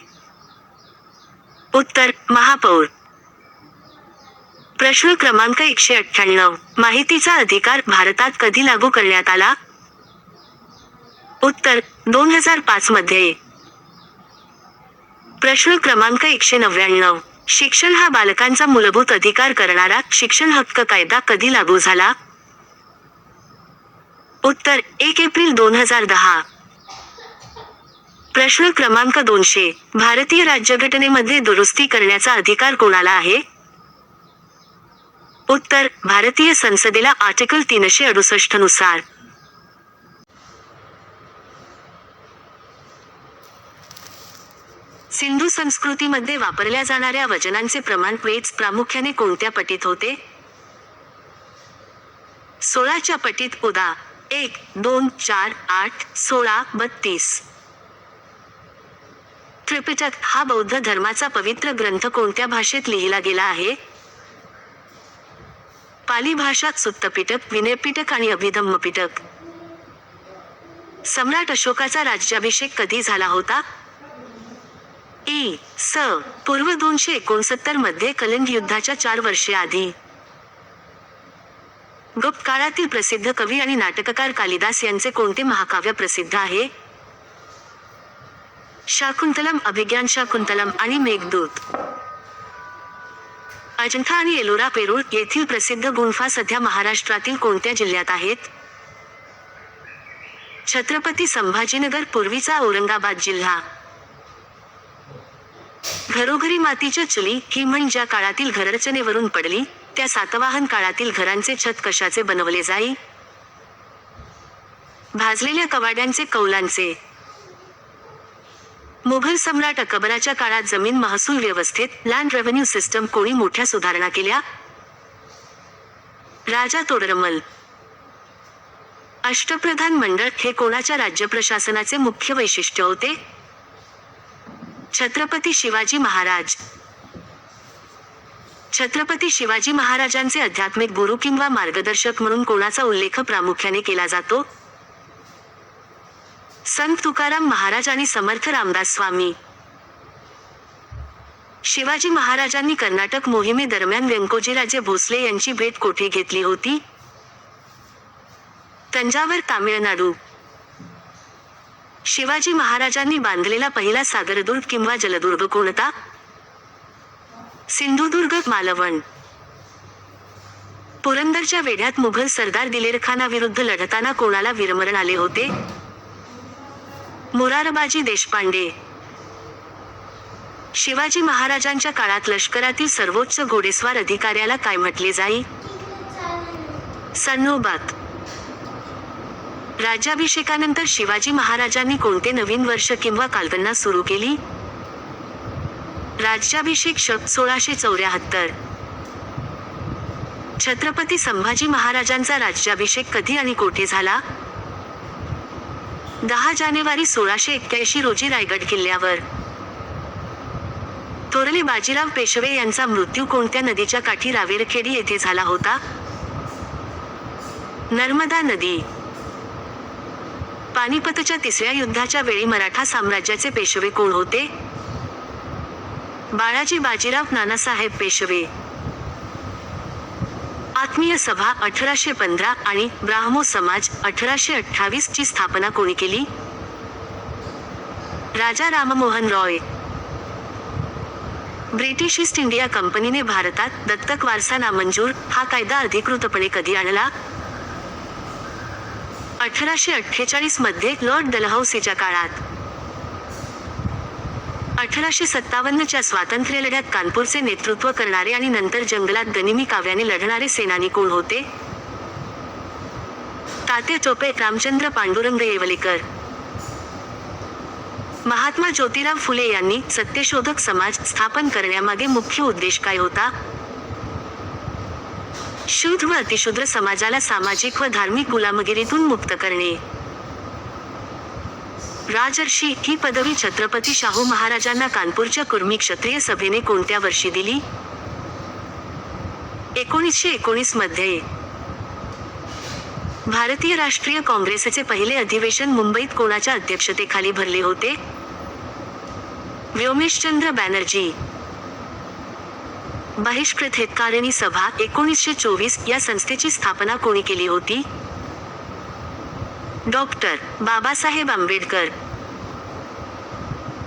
Speaker 2: उत्तर महापौर. प्रश्न क्रमांक 198. माहितीचा अधिकार भारतात कधी लागू करण्यात आला? उत्तर 2005 मध्ये. प्रश्न क्रमांक 199. शिक्षण हा बालकांचा मूलभूत अधिकार करणारा शिक्षण हक्क कायदा कधी लागू झाला? उत्तर 1 एप्रिल 2010. प्रश्न क्रमांक 200. भारतीय राज्यघटनेमध्ये दुरुस्ती करण्याचा अधिकार कोणाला आहे? उत्तर भारतीय संसदेला आर्टिकल 368 नुसार. सिंधू संस्कृतीमध्ये वापरल्या जाणाऱ्या वचनांचे प्रमाण वेद प्रामुख्याने कोणत्या पटीत होते? 16च्या पटीत उदा 1, 2, 4, 8, 16, 32. त्रिपिटक हा बौद्ध धर्माचा पवित्र ग्रंथ कोणत्या भाषेत लिहिला गेला आहे? पाली भाषा. सुत्तपिटक, विनयपिटक आणि अभिधम्मपिटक. सम्राट अशोकाचा राज्याभिषेक कधी झाला होता? इ.स. पूर्व 269 मध्ये कलिंग युद्धाच्या 4 वर्षे आधी. गुप्त काळातील प्रसिद्ध कवी आणि नाटककार कालिदास यांचे कोणते महाकाव्य प्रसिद्ध आहे? शाकुंतलम, अभिज्ञान शाकुंतलम आणि मेघदूत. अजंठा आणि एलोरा पेरूळ येथील प्रसिद्ध गुंफा सध्या महाराष्ट्रातील कोणत्या जिल्ह्यात आहेत? छत्रपती संभाजीनगर पूर्वीचा औरंगाबाद जिल्हा. घरोघरी मातीच्या चुली ही म्हण ज्या काळातील घररचनेवरून पडली, त्या सातवाहन काळातील घरांचे छत कशाचे बनवले जाई? भाजलेल्या कवाड्यांचे कौलांचे. मुघल सम्राट अकबराच्या काळात जमीन महसूल व्यवस्थेत लँड रेव्हेन्यू सिस्टम कोणी मोठ्या सुधारणा केल्या? राजा तोडरमल. अष्टप्रधान मंडळ हे कोणाच्या राज्य प्रशासनाचे मुख्य वैशिष्ट्य होते? छत्रपती शिवाजी महाराज. छत्रपती शिवाजी महाराजांचे आध्यात्मिक गुरु किंवा मार्गदर्शक म्हणून कोणाचा उल्लेख प्रामुख्याने केला जातो? संत तुकाराम महाराज आणि समर्थ रामदास स्वामी. शिवाजी महाराजांनी कर्नाटक मोहिमेदरम्यान व्यंकोजीराजे भोसले यांची भेट कोठे घेतली होती? तंजावर, तामिळनाडू. शिवाजी महाराजांनी बांधलेला पहिला सागरदुर्ग किंवा जलदुर्ग कोणता? सिंधुदुर्ग, मालवण. पुरंदरच्या वेढ्यात मुघल सरदार दिलेरखानाविरुद्ध लढताना कोणाला वीरमरण आले होते? मोरारबाजी देशपांडे. शिवाजी महाराजांच्या काळात लष्करातील सर्वोच्च घोडेस्वार अधिकाऱ्याला काय म्हटले जाई? सन्नोबात. राज्याभिषेकानंतर शिवाजी महाराजांनी कोणते नवीन वर्ष किंवा कालगणना सुरू केली? राज्याभिषेक शक 1674. छत्रपती संभाजी महाराजांचा राज्याभिषेक कधी आणि कोठे झाला? 10 जानेवारी 1681 रोजी रायगड किल्ल्यावर. थोरले बाजीराव पेशवे यांचा मृत्यू कोणत्या नदीच्या काठी रावेरखेडी येथे झाला होता? नर्मदा नदी. पानिपतच्या तिसऱ्या युद्धाच्या वेळी मराठा साम्राज्याचे पेशवे कोण होते? बाळाजी बाजीराव नानासाहेब पेशवे. आत्मीय सभा 1815 आणि ब्राह्मो समाज 1828 ची स्थापना कोणी केली? Raja Rammohan Roy. British East India कंपनीने भारतात दत्तक वारसा नामंजूर हा कायदा अधिकृतपणे कधी आणला? 1848 मध्ये लॉर्ड डलहौसीच्या काळात. 1857 च्या स्वातंत्र्य लढ्यात कानपूरचे नेतृत्व करणारे आणि नंतर जंगलात गनिमी काव्याने लढणारे सेनानी कोण होते? तात्या टोपे रामचंद्र पांडुरंग येवलेकर. महात्मा ज्योतिराव फुले यांनी सत्यशोधक समाज स्थापन करण्यामागे मुख्य उद्देश काय होता? शूद्र व अतिशूद्र समाजाला सामाजिक व धार्मिक गुलामगिरीतून मुक्त करणे. राजर्षी ही पदवी छत्रपती शाहू महाराजांना कानपूरच्या कुर्मी क्षत्रिय सभेने कोणत्या वर्षी दिली? 1919 मध्ये. भारतीय राष्ट्रीय काँग्रेसचे पहिले अधिवेशन मुंबईत कोणाच्या अध्यक्षतेखाली भरले होते? व्योमेशचंद्र बॅनर्जी. बहिष्कृत हितकारिणी सभा 1924 या संस्थेची स्थापना कोणी केली होती? डॉक्टर बाबासाहेब आंबेडकर.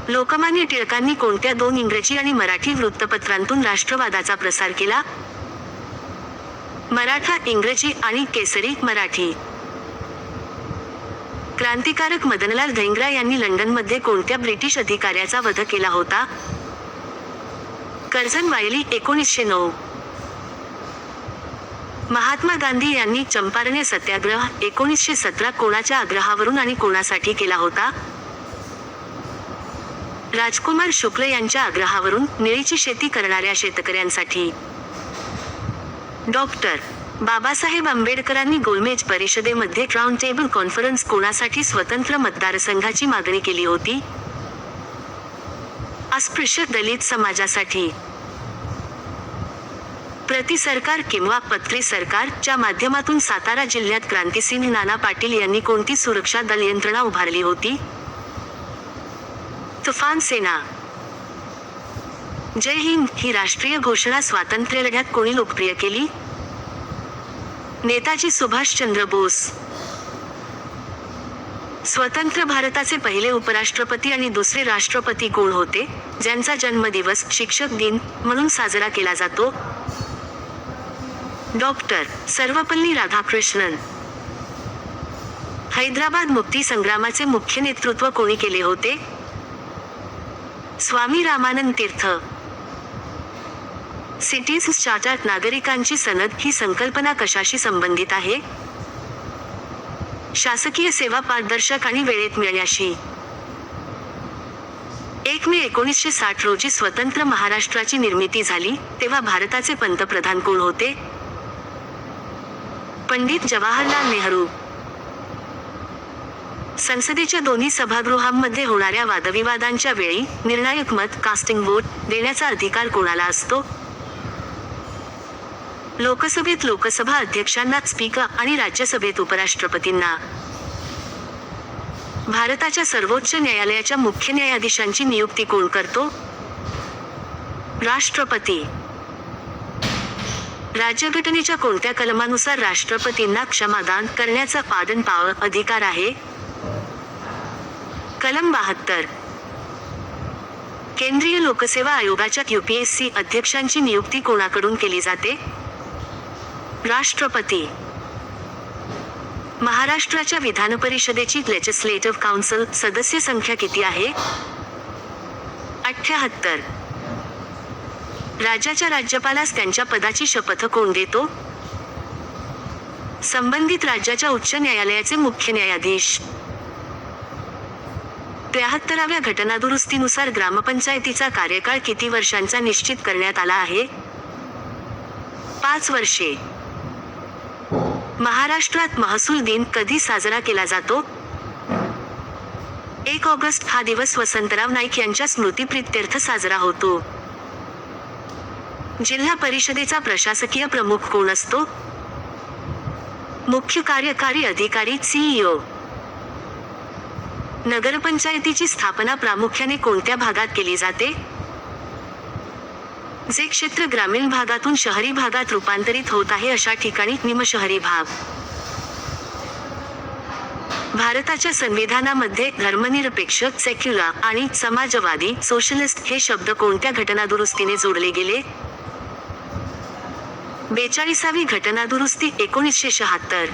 Speaker 2: लोकमान्य टिळकांनी कोणत्या 2 इंग्रजी आणि मराठी वृत्तपत्रांतून राष्ट्रवादाचा प्रसार केला? मराठा इंग्रजी आणि केसरी मराठी. क्रांतिकारक मदनलाल धेंगरा यांनी लंडनमध्ये कोणत्या ब्रिटिश अधिकाऱ्याचा वध केला होता? कर्झन वायली 1909. महात्मा गांधी यांनी चंपारण्य सत्याग्रह 1917 कोणाच्या आग्रहावरून आणि कोणासाठी केला होता? राजकुमार शुक्ल यांच्या आग्रहावरून निळीची शेती करणाऱ्या शेतकऱ्यांसाठी. डॉक्टर बाबासाहेब आंबेडकरांनी गोलमेज परिषदेमध्ये राऊंड टेबल कॉन्फरन्स कोणासाठी स्वतंत्र मतदारसंघाची मागणी केली होती? अस्पृश्य दलित समाजासाठी. प्रति सरकार किंवा पत्री सरकार च्या माध्यमातून सातारा जिल्ह्यात क्रांतिसिंह नाना पाटील यांनी कोणती सुरक्षा दल यंत्रणा उभारली होती? तुफान सेना. जय हिंद ही राष्ट्रीय घोषणा स्वातंत्र्य लढ्यात कोणी लोकप्रिय केली? नेताजी सुभाषचंद्र बोस. स्वतंत्र भारताचे पहिले उपराष्ट्रपती आणि दुसरे राष्ट्रपती कोण होते, ज्यांचा जन्मदिवस शिक्षक दिन म्हणून साजरा केला जातो? डॉक्टर सर्वपल्ली राधाकृष्णन. हैदराबाद मुक्ती संग्रामाचे मुख्य नेतृत्व कोणी केले होते? स्वामी रामानंद तीर्थ. सिटीजन्स चार्टर्ड नागरिकांची सनद ही संकल्पना कशाशी संबंधित आहे? शासकीय सेवा पारदर्शक आणि वेळेत मिळण्याशी. 1 मे 1960 रोजी स्वतंत्र महाराष्ट्राची निर्मिती झाली तेव्हा भारताचे पंतप्रधान कोण होते? पंडित जवाहरलाल नेहरू. संसदेच्या दोन्ही सभागृहांमध्ये होणाऱ्या वादविवादांच्या वेळी निर्णायक मत कास्टिंग वोट देण्याचा अधिकार कोणाला असतो? लोकसभेत लोकसभा अध्यक्षांना, स्पीकर आणि राज्यसभेत उपराष्ट्रपतींना. भारताच्या सर्वोच्च न्यायालयाच्या मुख्य न्यायाधीशांची नियुक्ती कोण करतो? राष्ट्रपती. राज्यघटनेच्या कोणत्या कलमानुसार राष्ट्रपतींना क्षमादान करण्याचा पार्डन पॉवर अधिकार आहे? कलम 72. केंद्रीय लोकसेवा आयोगाच्या UPSC अध्यक्षांची नियुक्ती कोणाकडून केली जाते? राष्ट्रपती. महाराष्ट्राच्या विधान परिषदेची लेजिस्लेटिव्ह काउन्सिल सदस्य संख्या किती आहे? 78. राज्याच्या राज्यपालास त्यांच्या पदाची शपथ कोण देतो? संबंधित राज्याच्या उच्च न्यायालयाचे मुख्य न्यायाधीश. 73व्या घटनादुरुस्तीनुसार ग्रामपंचायतीचा कार्यकाळ किती वर्षांचा निश्चित करण्यात आला आहे? 5 वर्षे. महाराष्ट्रात महसूल दिन कधी साजरा केला जातो? 1 ऑगस्ट हा दिवस वसंतराव नाईक यांच्या स्मृतिप्रित्यर्थ साजरा होतो. जिल्हा परिषदेचा प्रशासकीय प्रमुख कोण असतो? मुख्य कार्यकारी अधिकारी CEO. नगरपंचायतीची स्थापना प्रामुख्याने कोणत्या भागात केली जाते? जे क्षेत्र ग्रामीण भागातून शहरी भागात रूपांतरित होत आहे अशा ठिकाणी निमशहरी भाग. भारताच्या संविधानामध्ये धर्मनिरपेक्ष, सेक्युलर आणि समाजवादी, सोशलिस्ट हे शब्द कोणत्या घटनादुरुस्तीने जोडले गेले? 42वी घटनादुरुस्ती 1976.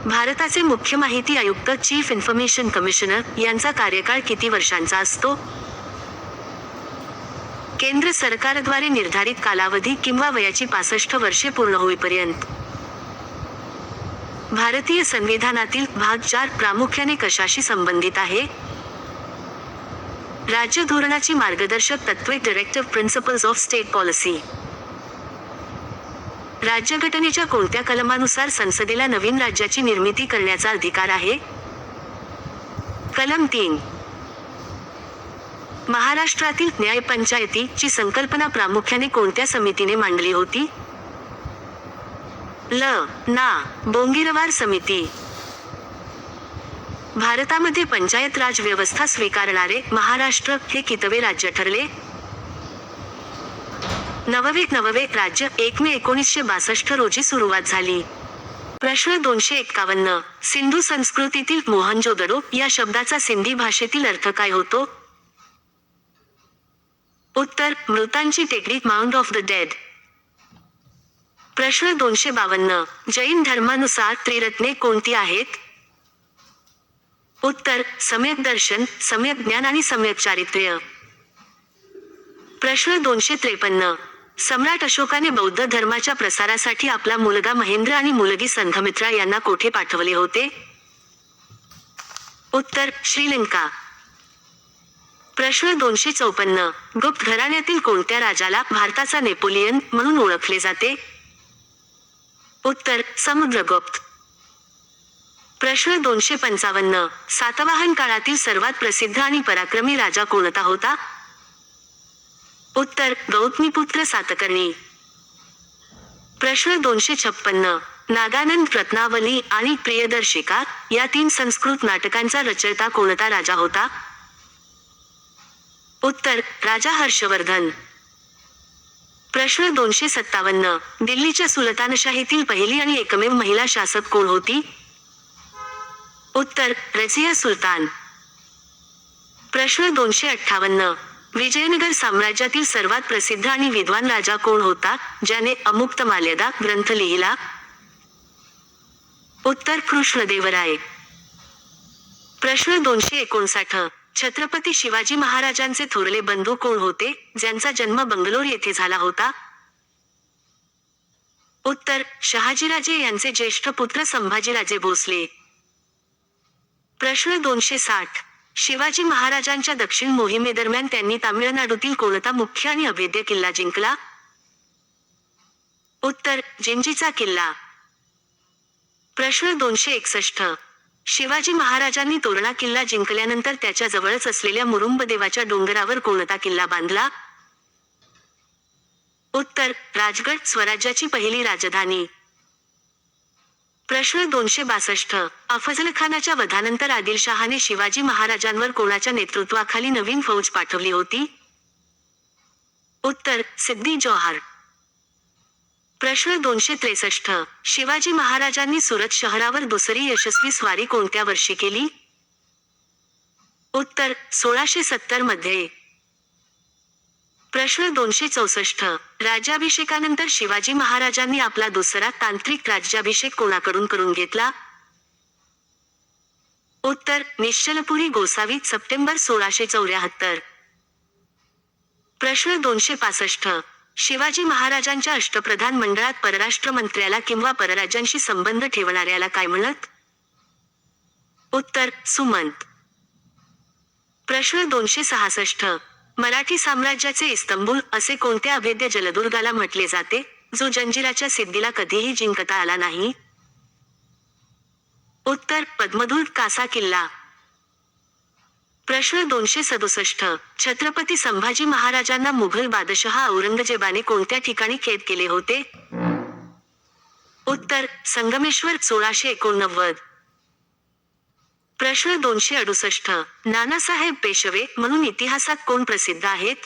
Speaker 2: भारताचे मुख्य माहिती आयुक्त चीफ इन्फॉर्मेशन कमिशनर यांचा कार्यकाळ किती वर्षांचा असतो? केंद्र सरकारद्वारे निर्धारित कालावधी किंवा वयाची 65 वर्षे पूर्ण होईपर्यंत. भारतीय संविधानातील भाग 4 प्रामुख्याने कशाशी संबंधित आहे? राज्य धोरणाची मार्गदर्शक तत्त्वे, directive principles of state policy. राज्यघटनेच्या कोणत्या कलमानुसार संसदेला नवीन राज्याची निर्मिती करण्याचा अधिकार आहे? कलम 3. महाराष्ट्रातील न्यायपंचायती ची संकल्पना प्रामुख्याने कोणत्या समितीने मांडली होती? ना. बोंगिरवार समिती. भारतामध्ये पंचायत राज व्यवस्था स्वीकारणारे महाराष्ट्र हे कितवे राज्य ठरले? 9वे राज्य 1 मे 1962 रोजी सुरुवात झाली. प्रश्न 251. सिंधू संस्कृतीतील मोहनजोदडो या शब्दाचा सिंधी भाषेतील अर्थ काय होतो? उत्तर मृतांची टेकडी, माउंड ऑफ द डेड. प्रश्न 252. जैन धर्मानुसार त्रिरत्ने कोणती आहेत? उत्तर सम्यक दर्शन, सम्यक ज्ञान आणि सम्यक चारित्र्य. प्रश्न 253. सम्राट अशोकाने बौद्ध धर्माच्या प्रसारासाठी आपला मुलगा महेंद्र आणि मुलगी संघमित्रा यांना कोठे पाठवले होते? उत्तर श्रीलंका. प्रश्न 254. गुप्त घराण्यातील कोणत्या राजाला भारताचा नेपोलियन म्हणून ओळखले जाते? उत्तर समुद्रगुप्त. प्रश्न 255. सातवाहन काळातील सर्वात प्रसिद्ध आणि पराक्रमी राजा कोणता होता? उत्तर गौतमीपुत्र सातकर्णी. प्रश्न 256. नागानंद, रत्नावली आणि प्रियदर्शिका या 3 संस्कृत नाटकांचा रचयिता कोणता राजा होता? उत्तर राजा हर्षवर्धन. प्रश्न 257. दिल्लीच्या सुलतानशाहीतील पहिली आणि एकमेव महिला शासक कोण होती? उत्तर रझिया सुलतान. प्रश्न 258. विजयनगर साम्राज्यातील सर्वात प्रसिद्ध आणि विद्वान राजा कोण होता ज्याने अमुक्तमाल्यदा ग्रंथ लिहिला? उत्तर कृष्णदेवराय. प्रश्न 259. छत्रपती शिवाजी महाराजांचे थोरले बंधू कोण होते ज्यांचा जन्म बंगलोर येथे झाला होता? उत्तर शहाजीराजे यांचे ज्येष्ठ पुत्र संभाजीराजे भोसले. प्रश्न 260. शिवाजी महाराजांच्या दक्षिण मोहिमेदरम्यान त्यांनी तामिळनाडूतील कोणता मुख्य आणि अभेद्य किल्ला जिंकला? उत्तर जिंजीचा किल्ला. प्रश्न 261. शिवाजी महाराजांनी तोरणा किल्ला जिंकल्यानंतर त्याच्या जवळच असलेल्या मुरुंबदेवाच्या डोंगरावर कोणता किल्ला बांधला? उत्तर राजगड, स्वराज्याची पहिली राजधानी. प्रश्न 262. अफजलखानाच्या वधानंतर आदिलशहाने शिवाजी महाराजांवर कोणाच्या नेतृत्वाखाली नवीन फौज पाठवली होती? उत्तर सिद्दी जोहार. प्रश्न 263. शिवाजी महाराजांनी सुरत शहरावर दुसरी यशस्वी स्वारी कोणत्या वर्षी केली? उत्तर 1670 मध्ये. प्रश्न 264. राज्याभिषेकानंतर शिवाजी महाराजांनी आपला दुसरा तांत्रिक राज्याभिषेक कोणाकडून करून घेतला? उत्तर निश्चलपुरी गोसावी, सप्टेंबर 1674. प्रश्न 265. शिवाजी महाराजांच्या अष्टप्रधान मंडळात परराष्ट्र मंत्र्याला किंवा परराज्यांशी संबंध ठेवणाऱ्याला काय म्हणत? उत्तर सुमंत. प्रश्न 266. मराठी साम्राज्याचे इस्तंबूल असे कोणत्या अभेद्य जलदुर्गाला म्हटले जाते जो जंजिराच्या सिद्धीला कधीही जिंकता आला नाही? उत्तर पद्मदुर्ग कासा किल्ला. प्रश्न 267. छत्रपती संभाजी महाराजांना मुघल बादशहा औरंगजेबाने कोणत्या ठिकाणी कैद केले होते? उत्तर संगमेश्वर, 1689. प्रश्न 268. नानासाहेब पेशवे म्हणून इतिहासात कोण प्रसिद्ध आहेत?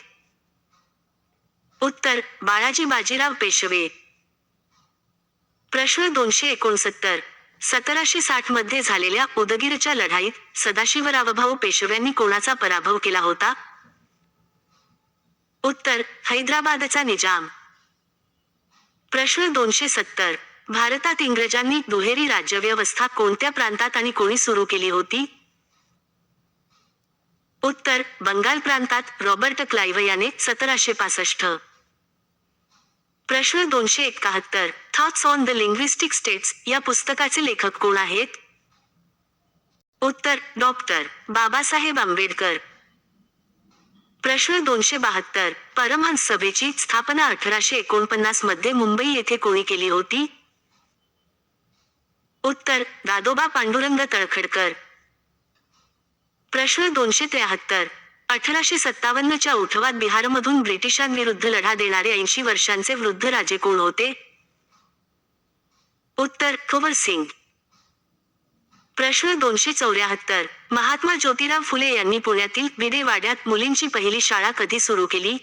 Speaker 2: उत्तर बाळाजी बाजीराव पेशवे. प्रश्न 269. 1760 मध्ये झालेल्या उदगीरच्या लढाईत सदाशिवरावभाऊ पेशव्यांनी कोणाचा पराभव केला होता? उत्तर हैदराबादचा निजाम. प्रश्न 270. भारतात इंग्रजांनी दुहेरी राज्यव्यवस्था कोणत्या प्रांतात आणि कोणी सुरू केली होती? उत्तर बंगाल प्रांतात, रॉबर्ट क्लाइव्ह याने 1765. प्रश्न 271. Thoughts on the linguistic states या पुस्तकाचे लेखक कोण आहेत? उत्तर डॉक्टर बाबासाहेब आंबेडकर. प्रश्न 272. परमहंस सभेची स्थापना 1849 मध्ये मुंबई येथे कोणी केली होती? उत्तर दादोबा पांडुरंग तळखडकर. प्रश्न 273. 1857 च्या उठावात बिहारमधून ब्रिटिशांविरुद्ध लढा देणारे 80 वर्षांचे वृद्ध राजे कोण होते? उत्तर कुंवर सिंग. प्रश्न 274. महात्मा ज्योतिराव फुले यांनी पुण्यातील भिडे वाड्यात मुलींची पहिली शाळा कधी सुरू केली?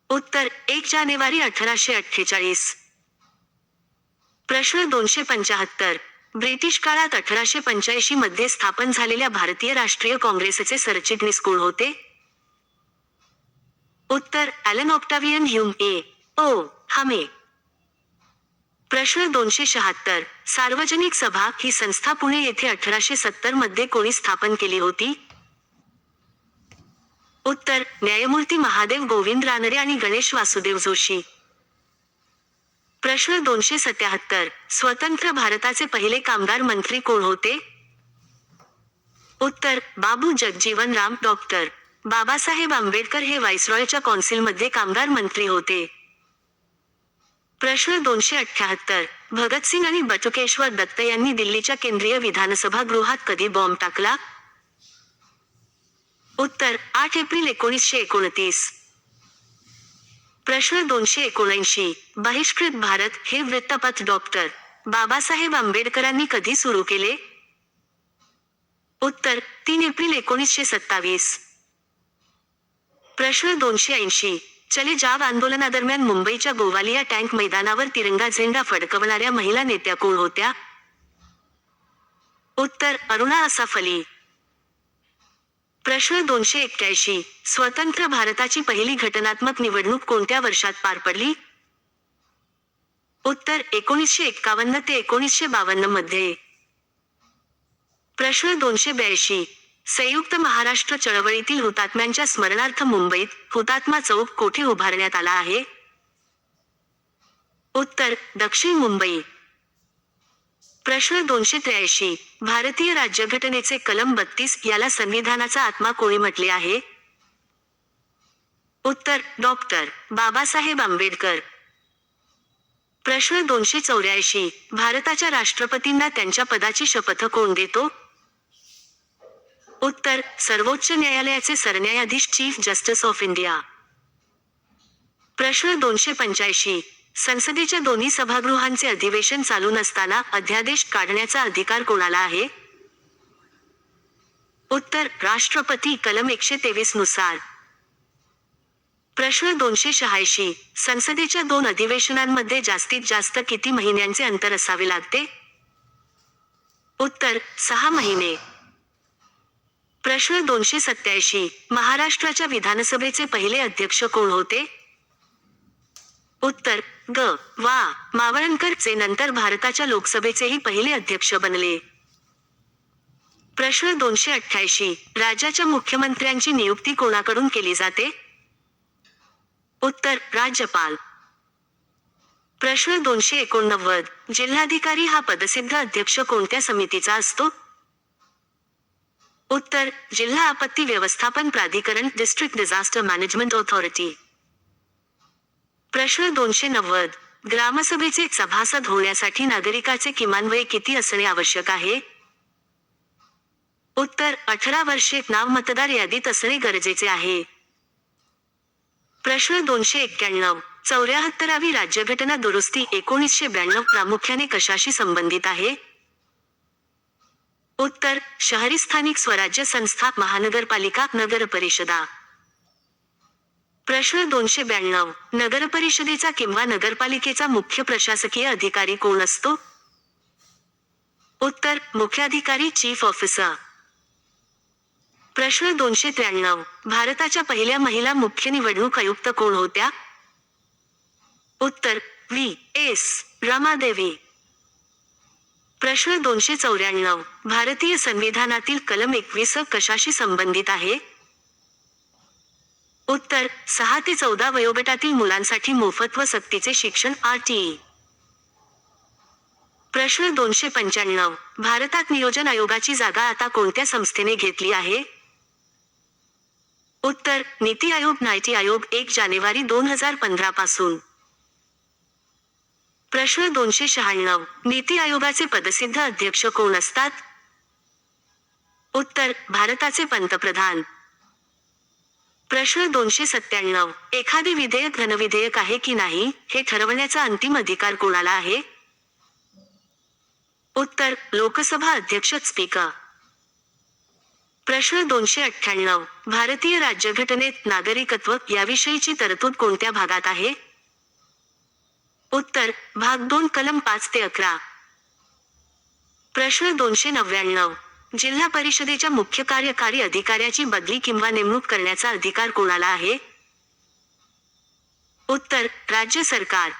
Speaker 2: उत्तर 1 जानेवारी 1848. प्रश्न 275. ब्रिटिश काळात 1885 मध्ये स्थापन झालेल्या भारतीय राष्ट्रीय काँग्रेसचे सरचिटणीस कोण होते? उत्तर ॲलन ऑक्टावियन ह्यूम ए. ओ. हामे. प्रश्न 276. सार्वजनिक सभा ही संस्था पुणे येथे 1870 मध्ये कोणी स्थापन केली होती? उत्तर न्यायमूर्ती महादेव गोविंद रानडे आणि गणेश वासुदेव जोशी. प्रश्न 277. स्वतंत्र भारताचे पहिले कामगार मंत्री कोण होते? उत्तर बाबू जगजीवन राम. डॉक्टर बाबासाहेब आंबेडकर हे व्हाईसरॉयच्या कौन्सिलमध्ये कामगार मंत्री होते. प्रश्न 278. भगतसिंग आणि बटुकेश्वर दत्त यांनी दिल्लीच्या केंद्रीय विधानसभा गृहात कधी बॉम्ब टाकला? उत्तर 8 एप्रिल 1929. प्रश्न 279. बहिष्कृत भारत हे वृत्तपत्र डॉक्टर बाबासाहेब आंबेडकरांनी कधी सुरू केले? उत्तर 3 एप्रिल 1927. प्रश्न 280. चले जाव आंदोलनादरम्यान मुंबईच्या गोवालिया टँक मैदानावर तिरंगा झेंडा फडकवणाऱ्या महिला नेत्या कोण होत्या? उत्तर अरुणा असाफ अली. प्रश्न 281. स्वतंत्र भारताची पहिली घटनात्मक निवडणूक कोणत्या वर्षात पार पडली? उत्तर 1951 ते 1952 मध्ये. प्रश्न 282. संयुक्त महाराष्ट्र चळवळीतील हुतात्म्यांच्या स्मरणार्थ मुंबईत हुतात्मा चौक कोठे उभारण्यात आला आहे? उत्तर दक्षिण मुंबई. प्रश्न 283. भारतीय राज्यघटनेचे कलम 32 याला संविधानाचा आत्मा कोणी म्हटले आहे? उत्तर डॉक्टर बाबासाहेब आंबेडकर. प्रश्न 284. भारताच्या राष्ट्रपतींना त्यांच्या पदाची शपथ कोण देतो? उत्तर सर्वोच्च न्यायालयाचे सरन्यायाधीश चीफ जस्टिस ऑफ इंडिया. प्रश्न 285. संसदेच्या दोन्ही सभागृहांचे अधिवेशन चालू नसताना अध्यादेश काढण्याचा अधिकार कोणाला आहे? उत्तर राष्ट्रपती कलम 123 नुसार. प्रश्न 286. संसदेच्या दोन अधिवेशनांमध्ये जास्तीत जास्त किती महिन्यांचे अंतर असावे लागते? उत्तर 6 महिने. प्रश्न 287. महाराष्ट्राच्या विधानसभेचे पहिले अध्यक्ष कोण होते? उत्तर ग. वा. मावळणकर, जे नंतर भारताच्या लोकसभेचेही पहिले अध्यक्ष बनले. प्रश्न 288. राज्याच्या मुख्यमंत्र्यांची नियुक्ती कोणाकडून केली जाते? उत्तर राज्यपाल. प्रश्न 289. जिल्हाधिकारी हा पदसिद्ध अध्यक्ष कोणत्या समितीचा असतो? उत्तर जिल्हा आपत्ती व्यवस्थापन प्राधिकरण, डिस्ट्रिक्ट डिझास्टर मॅनेजमेंट ऑथॉरिटी. प्रश्न 290. ग्रामसभेचे सभासद होण्यासाठी नागरिकाचे किमान वय किती असणे आवश्यक आहे? उत्तर 18 वर्षे. नाव मतदार यादीत असणे गरजेचे आहे. प्रश्न 291. 74वी राज्यघटना दुरुस्ती 1992 प्रामुख्याने कशाशी संबंधित आहे? उत्तर शहरी स्थानिक स्वराज्य संस्था, महानगरपालिका, नगरपरिषदा. प्रश्न 292. नगरपरिषदेचा किंवा नगरपालिकेचा मुख्य प्रशासकीय अधिकारी कोण असतो? उत्तर मुख्याधिकारी, चीफ ऑफिसर. प्रश्न 293. भारताच्या पहिल्या महिला मुख्य निवडणूक आयुक्त कोण होत्या? उत्तर व्ही.एस. रमादेवी. प्रश्न 294. भारतीय संविधानातील कलम 21 कशाशी संबंधित आहे? उत्तर 6 ते 14 वयोगटातील मुलांसाठी मोफत व सक्तीचे शिक्षण, आरटीई. प्रश्न 295. भारतात नियोजन आयोगाची जागा आता कोणत्या संस्थेने घेतली आहे? उत्तर नीती आयोग, नीती आयोग 1 जानेवारी 2015 पासून. प्रश्न 296. नीती आयोगाचे पदसिद्ध अध्यक्ष कोण असतात? उत्तर भारताचे पंतप्रधान. प्रश्न 297. एखादे विधेयक घनविधेयक आहे की नाही हे ठरवण्याचा अंतिम अधिकार कोणाला आहे? उत्तर लोकसभा अध्यक्ष, स्पीकर. प्रश्न 298. भारतीय राज्यघटनेत नागरिकत्व याविषयीची तरतूद कोणत्या भागात आहे? उत्तर भाग 2 कलम 5 ते 11. प्रश्न 299. जिल्हा परिषदेच्या मुख्य कार्यकारी अधिकाऱ्याची बदली किंवा नेमणूक करण्याचा अधिकार कोणाला आहे? उत्तर राज्य सरकार.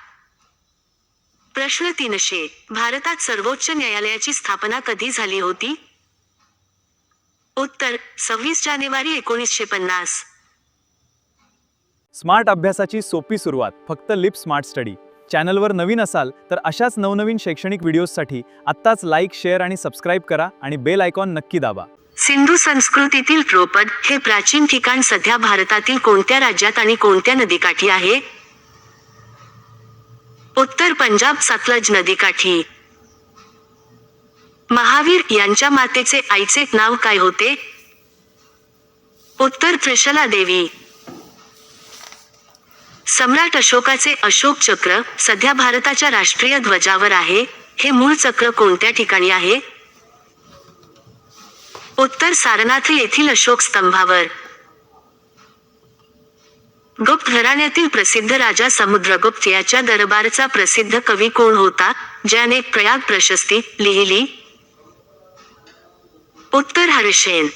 Speaker 2: प्रश्न 300. भारतात सर्वोच्च न्यायालयाची स्थापना कधी झाली होती? उत्तर 26 जानेवारी 1950.
Speaker 3: स्मार्ट अभ्यासाची सोपी सुरुवात फक्त लिप स्मार्ट स्टडी. चॅनलवर नवीन असाल तर अशाच नवनवीन शैक्षणिक व्हिडिओजसाठी आत्ताच लाईक, शेअर आणि सबस्क्राईब करा आणि बेल आयकॉन नक्की दाबा.
Speaker 2: सिंधू संस्कृतीतील ध्रुपद हे प्राचीन ठिकाण सध्या भारतातील कोणत्या राज्यात आणि कोणत्या नदीकाठी आहे? उत्तर पंजाब, सतलज नदीकाठी. महावीर यांच्या मातेचे आईचे नाव काय होते? उत्तर त्रिशला देवी. सम्राट अशोकाचे अशोक चक्र सध्या भारताच्या राष्ट्रीय ध्वजावर आहे. हे मूळ चक्र कोणत्या ठिकाणी आहे? उत्तर सारनाथ येथील अशोक स्तंभावर. गुप्त घराण्यातील प्रसिद्ध राजा समुद्रगुप्त याच्या दरबारचा प्रसिद्ध कवी कोण होता, ज्याने प्रयाग प्रशस्ती लिहिली? उत्तर हर्षेन.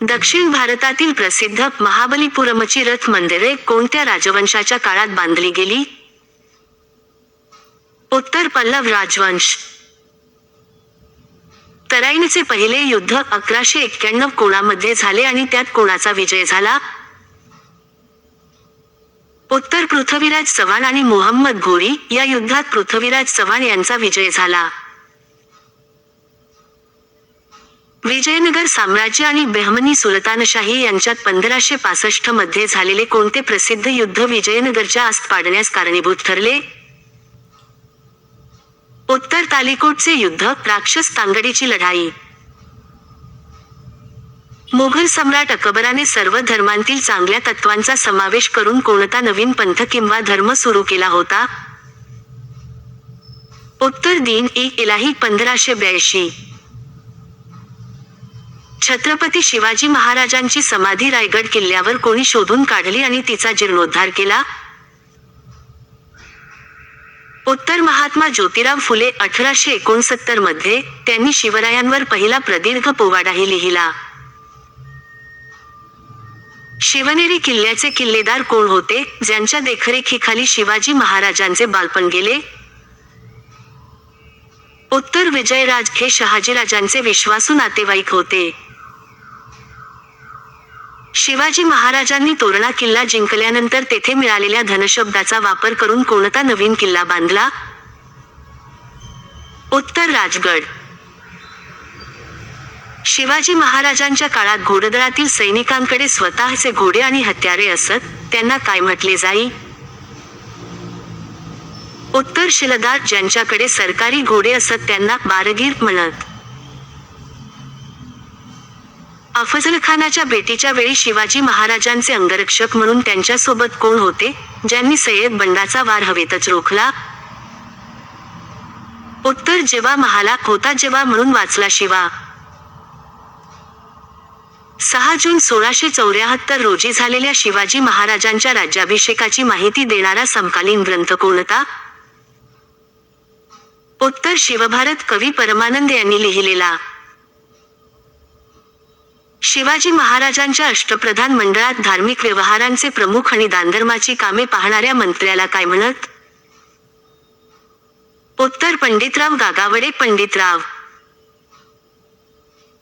Speaker 2: दक्षिण भारतातील प्रसिद्ध महाबलीपुरमची रथ मंदिरे कोणत्या राजवंशाच्या काळात बांधली गेली? उत्तर पल्लव राजवंश. तराईनचे पहिले युद्ध 1191 कोणामध्ये झाले आणि त्यात कोणाचा विजय झाला? उत्तर पृथ्वीराज चव्हाण आणि मोहम्मद घोरी. या युद्धात पृथ्वीराज चव्हाण यांचा विजय झाला. विजयनगर साम्राज्य आणि बेहमनी सुलतानशाही यांच्यात 1565 मध्ये झालेले कोणते प्रसिद्ध युद्ध विजयनगरच्या आस्त पाडण्यास कारणीभूत ठरले? उत्तर तालिकोटचे युद्ध, राक्षस तांगडीची लढाई. मुघल सम्राट अकबराने सर्व धर्मांतील चांगल्या तत्वांचा समावेश करून कोणता नवीन पंथ किंवा धर्म सुरू केला होता? उत्तर दीन-ई-इलाही 1582. छत्रपती शिवाजी महाराजांची समाधी रायगड किल्ल्यावर कोणी शोधून काढली आणि तिचा जीर्णोद्धार केला? उत्तर महात्मा ज्योतिराव फुले. 1869 मध्ये त्यांनी शिवरायांवर पहिला प्रदीर्घ पोवाडाही लिहिला. शिवनेरी किल्ल्याचे किल्लेदार कोण होते, ज्यांच्या देखरेखीखाली शिवाजी महाराजांचे बालपण गेले? उत्तर विजयराज. हे शहाजीराजांचे विश्वासू नातेवाईक होते. शिवाजी महाराजांनी तोरणा किल्ला जिंकल्यानंतर तेथे मिळालेल्या धनशब्दाचा वापर करून कोणता नवीन किल्ला बांधला? उत्तर राजगड. शिवाजी महाराजांच्या काळात घोडदळातील सैनिकांकडे स्वतःचे घोडे आणि हत्यारे असत, त्यांना काय म्हटले जाई? उत्तर शिलदार. ज्यांच्याकडे सरकारी घोडे असत त्यांना बारगीर म्हणत. अफजलखानाच्या भेटीच्या वेळी शिवाजी महाराजांचे अंगरक्षक म्हणून त्यांच्यासोबत कोण होते, ज्यांनी सय्यद बंडाचा वार हवेतच रोखला? उत्तर जेव्हा महाला होता जेव्हा म्हणून वाचला शिवा. 6 जून 1674 रोजी झालेल्या शिवाजी महाराजांच्या राज्याभिषेकाची माहिती देणारा समकालीन ग्रंथ कोणता? उत्तर शिवभारत. कवी परमानंद यांनी लिहिलेला. शिवाजी महाराजांच्या अष्टप्रधान मंडळात धार्मिक व्यवहारांचे प्रमुख आणि दानधर्माची कामे पाहणाऱ्या मंत्र्याला काय म्हणत? उत्तर पंडितराव गागावडे. पंडितराव.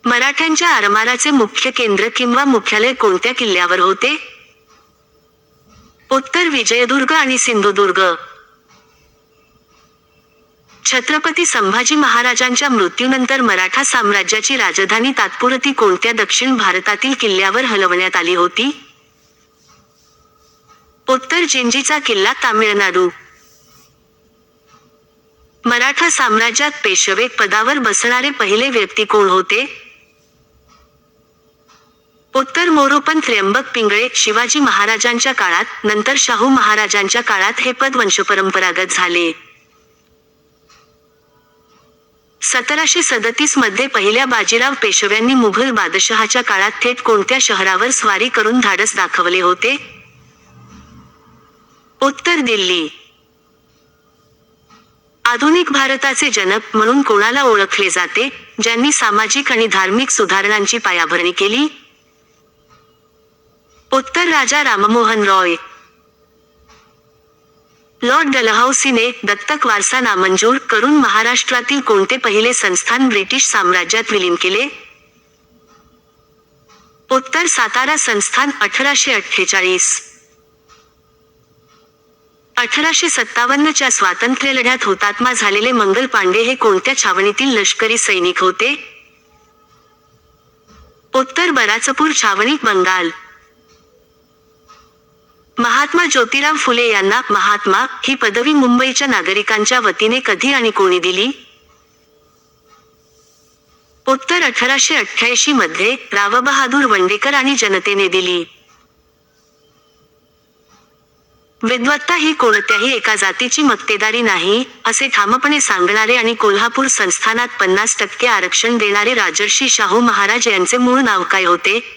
Speaker 2: मराठ्यांच्या आरमाराचे मुख्य केंद्र किंवा मुख्यालय कोणत्या किल्ल्यावर होते? उत्तर विजयदुर्ग आणि सिंधुदुर्ग. छत्रपती संभाजी महाराजांच्या मृत्यूनंतर मराठा साम्राज्याची राजधानी तात्पुरती कोणत्या दक्षिण भारतातील किल्ल्यावर हलवण्यात आली होती? उत्तर जिंजीचा किल्ला. तामिळनाडू. मराठा साम्राज्यात पेशवे पदावर बसणारे पहिले व्यक्ती कोण होते? उत्तर मोरोपंत त्र्यंबक पिंगळे. शिवाजी महाराजांच्या काळात, नंतर शाहू महाराजांच्या काळात हे पद वंशपरंपरागत झाले. 1737 मध्ये पहिल्या बाजीराव पेशव्यांनी मुघल बादशहाच्या काळात थेट कोणत्या शहरावर स्वारी करून धाडस दाखवले होते? उत्तर दिल्ली. आधुनिक भारताचे जनक म्हणून कोणाला ओळखले जाते, ज्यांनी सामाजिक आणि धार्मिक सुधारणांची पायाभरणी केली? उत्तर राजा राममोहन रॉय. लॉर्ड डलहौसीने दत्तक वारसा नामंजूर करून महाराष्ट्रातील कोणते पहिले संस्थान ब्रिटिश साम्राज्यात विलीन केले? उत्तर सातारा संस्थान. 1848. 1857 च्या स्वातंत्र्यलढ्यात हुतात्मा झालेले मंगल पांडे हे कोणत्या छावणीतील लष्करी सैनिक होते? उत्तर बराचपूर छावणी. बंगाल. महात्मा ज्योतिराव फुले यांना महात्मा ही पदवी मुंबईच्या नागरिकांच्या वतीने कधी आणि कोणी दिली? उत्तर 1888 मध्ये रावबहादूर वंडेकर आणि जनतेने दिली. विद्वत्ता ही कोणत्याही एका जातीची मक्तेदारी नाही, असे ठामपणे सांगणारे आणि कोल्हापूर संस्थानात 50% आरक्षण देणारे राजर्षी शाहू महाराज यांचे मूळ नाव काय होते?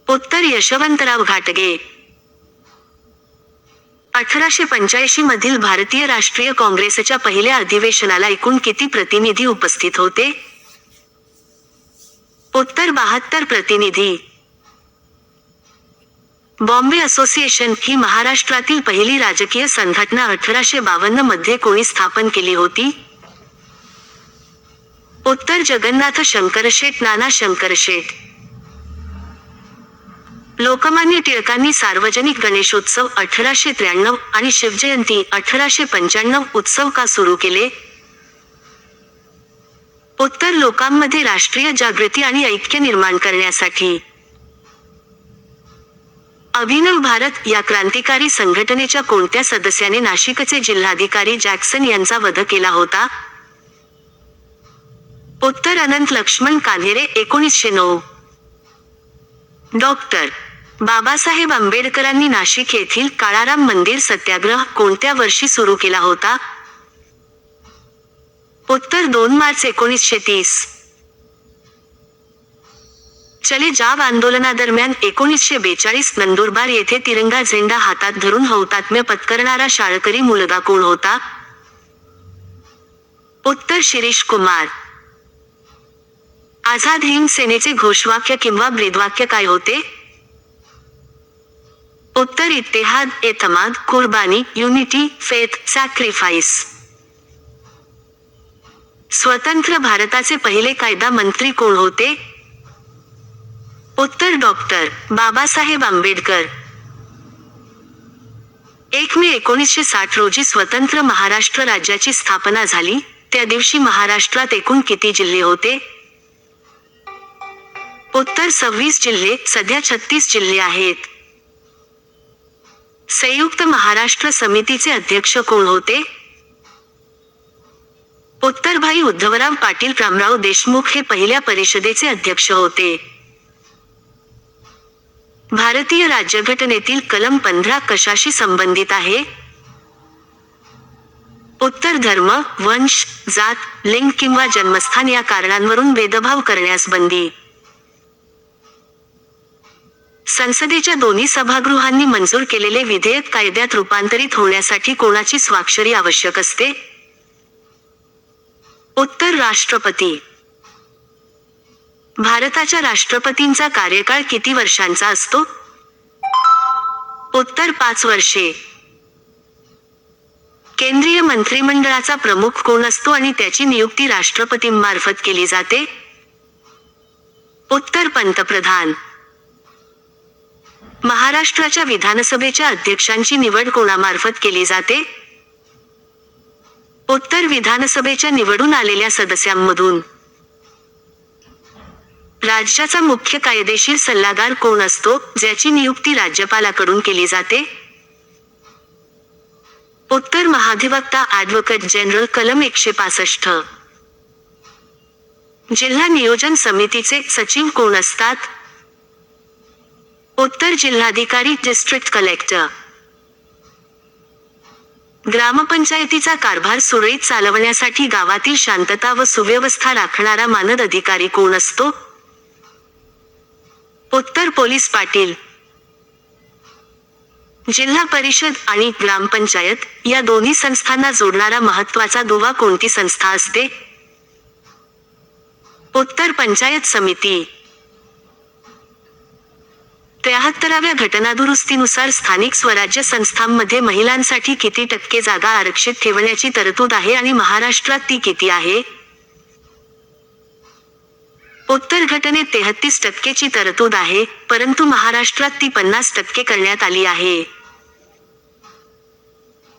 Speaker 2: उत्तर यशवंतराव घाटगे. 1885 मधील भारतीय राष्ट्रीय काँग्रेसच्या पहिल्या अधिवेशनाला एकूण किती प्रतिनिधी उपस्थित होते? उत्तर 72 प्रतिनिधी. बॉम्बे असोसिएशन ही महाराष्ट्रातील पहिली राजकीय संघटना 1852 मध्ये कोणी स्थापन केली होती? उत्तर जगन्नाथ शंकरशेठ नाना शंकरशेठ. लोकमान्य टिळकांनी सार्वजनिक गणेशोत्सव 1893 आणि शिवजयंती 1895 उत्सव का सुरू केले? उत्तर लोकांमध्ये राष्ट्रीय जागृती आणि ऐक्य निर्माण करण्यासाठी. अभिनव भारत या क्रांतिकारी संघटनेच्या कोणत्या सदस्याने नाशिकचे जिल्हाधिकारी जॅक्सन यांचा वध केला होता? उत्तर अनंत लक्ष्मण कान्हेरे 1909. डॉक्टर बाबासाहेब आंबेडकरांनी नाशिक येथील काळाराम मंदिर सत्याग्रह कोणत्या वर्षी सुरू केला होता? उत्तर 2 मार्च 1930. चले जाव आंदोलनादरम्यान 1942 नंदुरबार येथे तिरंगा झेंडा हातात धरून हौतात्म्य पत्करणारा शाळकरी मुलगा कोण होता? उत्तर शिरीष कुमार. आझाद हिंद सेनेचे घोषवाक्य किंवा ब्रीदवाक्य काय होते? उत्तर इत्तेहाद, एतमाद, कुर्बानी, युनिटी, फेथ, सॅक्रिफाईस. स्वतंत्र भारताचे पहिले कायदा मंत्री कोण होते? उत्तर डॉक्टर बाबासाहेब आंबेडकर. 1 मे 1960 रोजी स्वतंत्र महाराष्ट्र राज्याची स्थापना झाली. त्या दिवशी महाराष्ट्रात एकूण किती जिल्हे होते? उत्तर 26 जिल्हे. सध्या 36 जिल्हे आहेत. संयुक्त महाराष्ट्र समितीचे अध्यक्ष कोण होते? उत्तर भाई उद्धवराव पाटील. रामराव देशमुख हे पहिल्या परिषदेचे अध्यक्ष होते. भारतीय राज्यघटनेतील कलम 15 कशाशी संबंधित आहे? उत्तर धर्म, वंश, जात, लिंग किंवा जन्मस्थान या कारणांवरून भेदभाव करण्यास बंदी. संसदेच्या दोन्ही सभागृहांनी मंजूर केलेले विधेयक कायद्यात रूपांतरित होण्यासाठी कोणाची स्वाक्षरी आवश्यक असते? उत्तर राष्ट्रपती. भारताच्या राष्ट्रपतींचा कार्यकाळ किती वर्षांचा असतो? उत्तर 5 वर्षे. केंद्रीय मंत्रिमंडळाचा प्रमुख कोण असतो आणि त्याची नियुक्ती राष्ट्रपतींमार्फत केली जाते? उत्तर पंतप्रधान. महाराष्ट्राच्या विधानसभेच्या अध्यक्षांची निवड कोणामार्फत केली जाते? उत्तर विधानसभेच्या निवडून आलेल्या सदस्यांमधून. राज्याचा मुख्य कायदेशीर सल्लागार कोण असतो, ज्याची नियुक्ती राज्यपालाकडून केली जाते? उत्तर महाधिवक्ता ॲडव्होकेट जनरल. कलम 165. जिल्हा नियोजन समितीचे सचिव कोण असतात? उत्तर जिल्हाधिकारी, डिस्ट्रिक्ट कलेक्टर. ग्रामपंचायतीचा कारभार सुरळीत चालवण्यासाठी गावातील शांतता व सुव्यवस्था राखणारा मानद अधिकारी कोण असतो? उत्तर पोलीस पाटील. जिल्हा परिषद आणि ग्रामपंचायत या दोन्ही संस्थांना जोडणारा महत्त्वाचा दुवा कोणती संस्था असते? उत्तर पंचायत समिती. 73व्या घटनादुरुस्तीनुसार स्थानिक स्वराज्य संस्थांमध्ये महिलांसाठी किती टक्के जागा आरक्षित ठेवण्याची तरतूद आहे आणि महाराष्ट्रात ती किती आहे? उत्तर घटनेत 33% तरतूद आहे, परंतु महाराष्ट्रात ती 50% करण्यात आली आहे.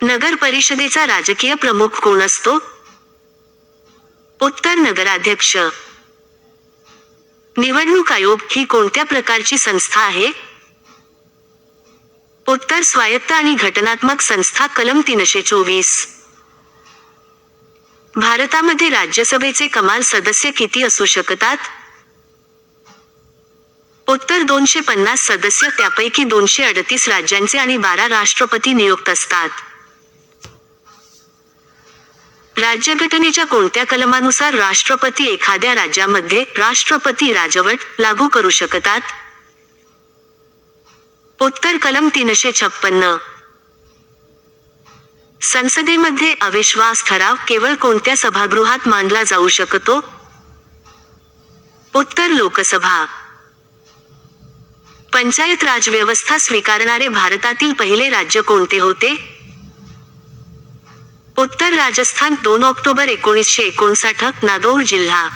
Speaker 2: नगर परिषदेचा राजकीय प्रमुख कोण असतो? उत्तर नगराध्यक्ष. निवडणूक आयोग ही कोणत्या प्रकारची संस्था आहे? उत्तर स्वायत्त आणि घटनात्मक संस्था. कलम 324. भारतामध्ये राज्यसभेचे कमाल सदस्य किती असू शकतात? उत्तर 250 सदस्य. त्यापैकी 238 राज्यांचे आणि 12 राष्ट्रपती नियुक्त असतात. राज्यघटनेच्या कोणत्या कलमानुसार राष्ट्रपती एखाद्या राज्यामध्ये राष्ट्रपती राजवट लागू करू शकतात? उत्तर कलम 356. संसदेमध्ये अविश्वास ठराव केवळ कोणत्या सभागृहात मांडला जाऊ शकतो? उत्तर लोकसभा. पंचायत राज व्यवस्था स्वीकारणारे भारतातील पहिले राज्य कोणते होते? उत्तर राजस्थान. 2 ऑक्टोबर 1959, नागौर जिल्हा.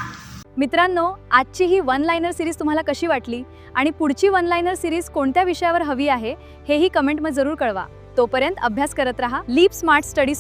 Speaker 1: मित्रांनो, आजची ही वन लायनर सिरीज तुम्हाला कशी वाटली आणि पुढची वन लायनर सिरीज कोणत्या विषयावर हवी आहे हेही कमेंटमध्ये जरूर कळवा. तोपर्यंत अभ्यास करत रहा. Leaf smart study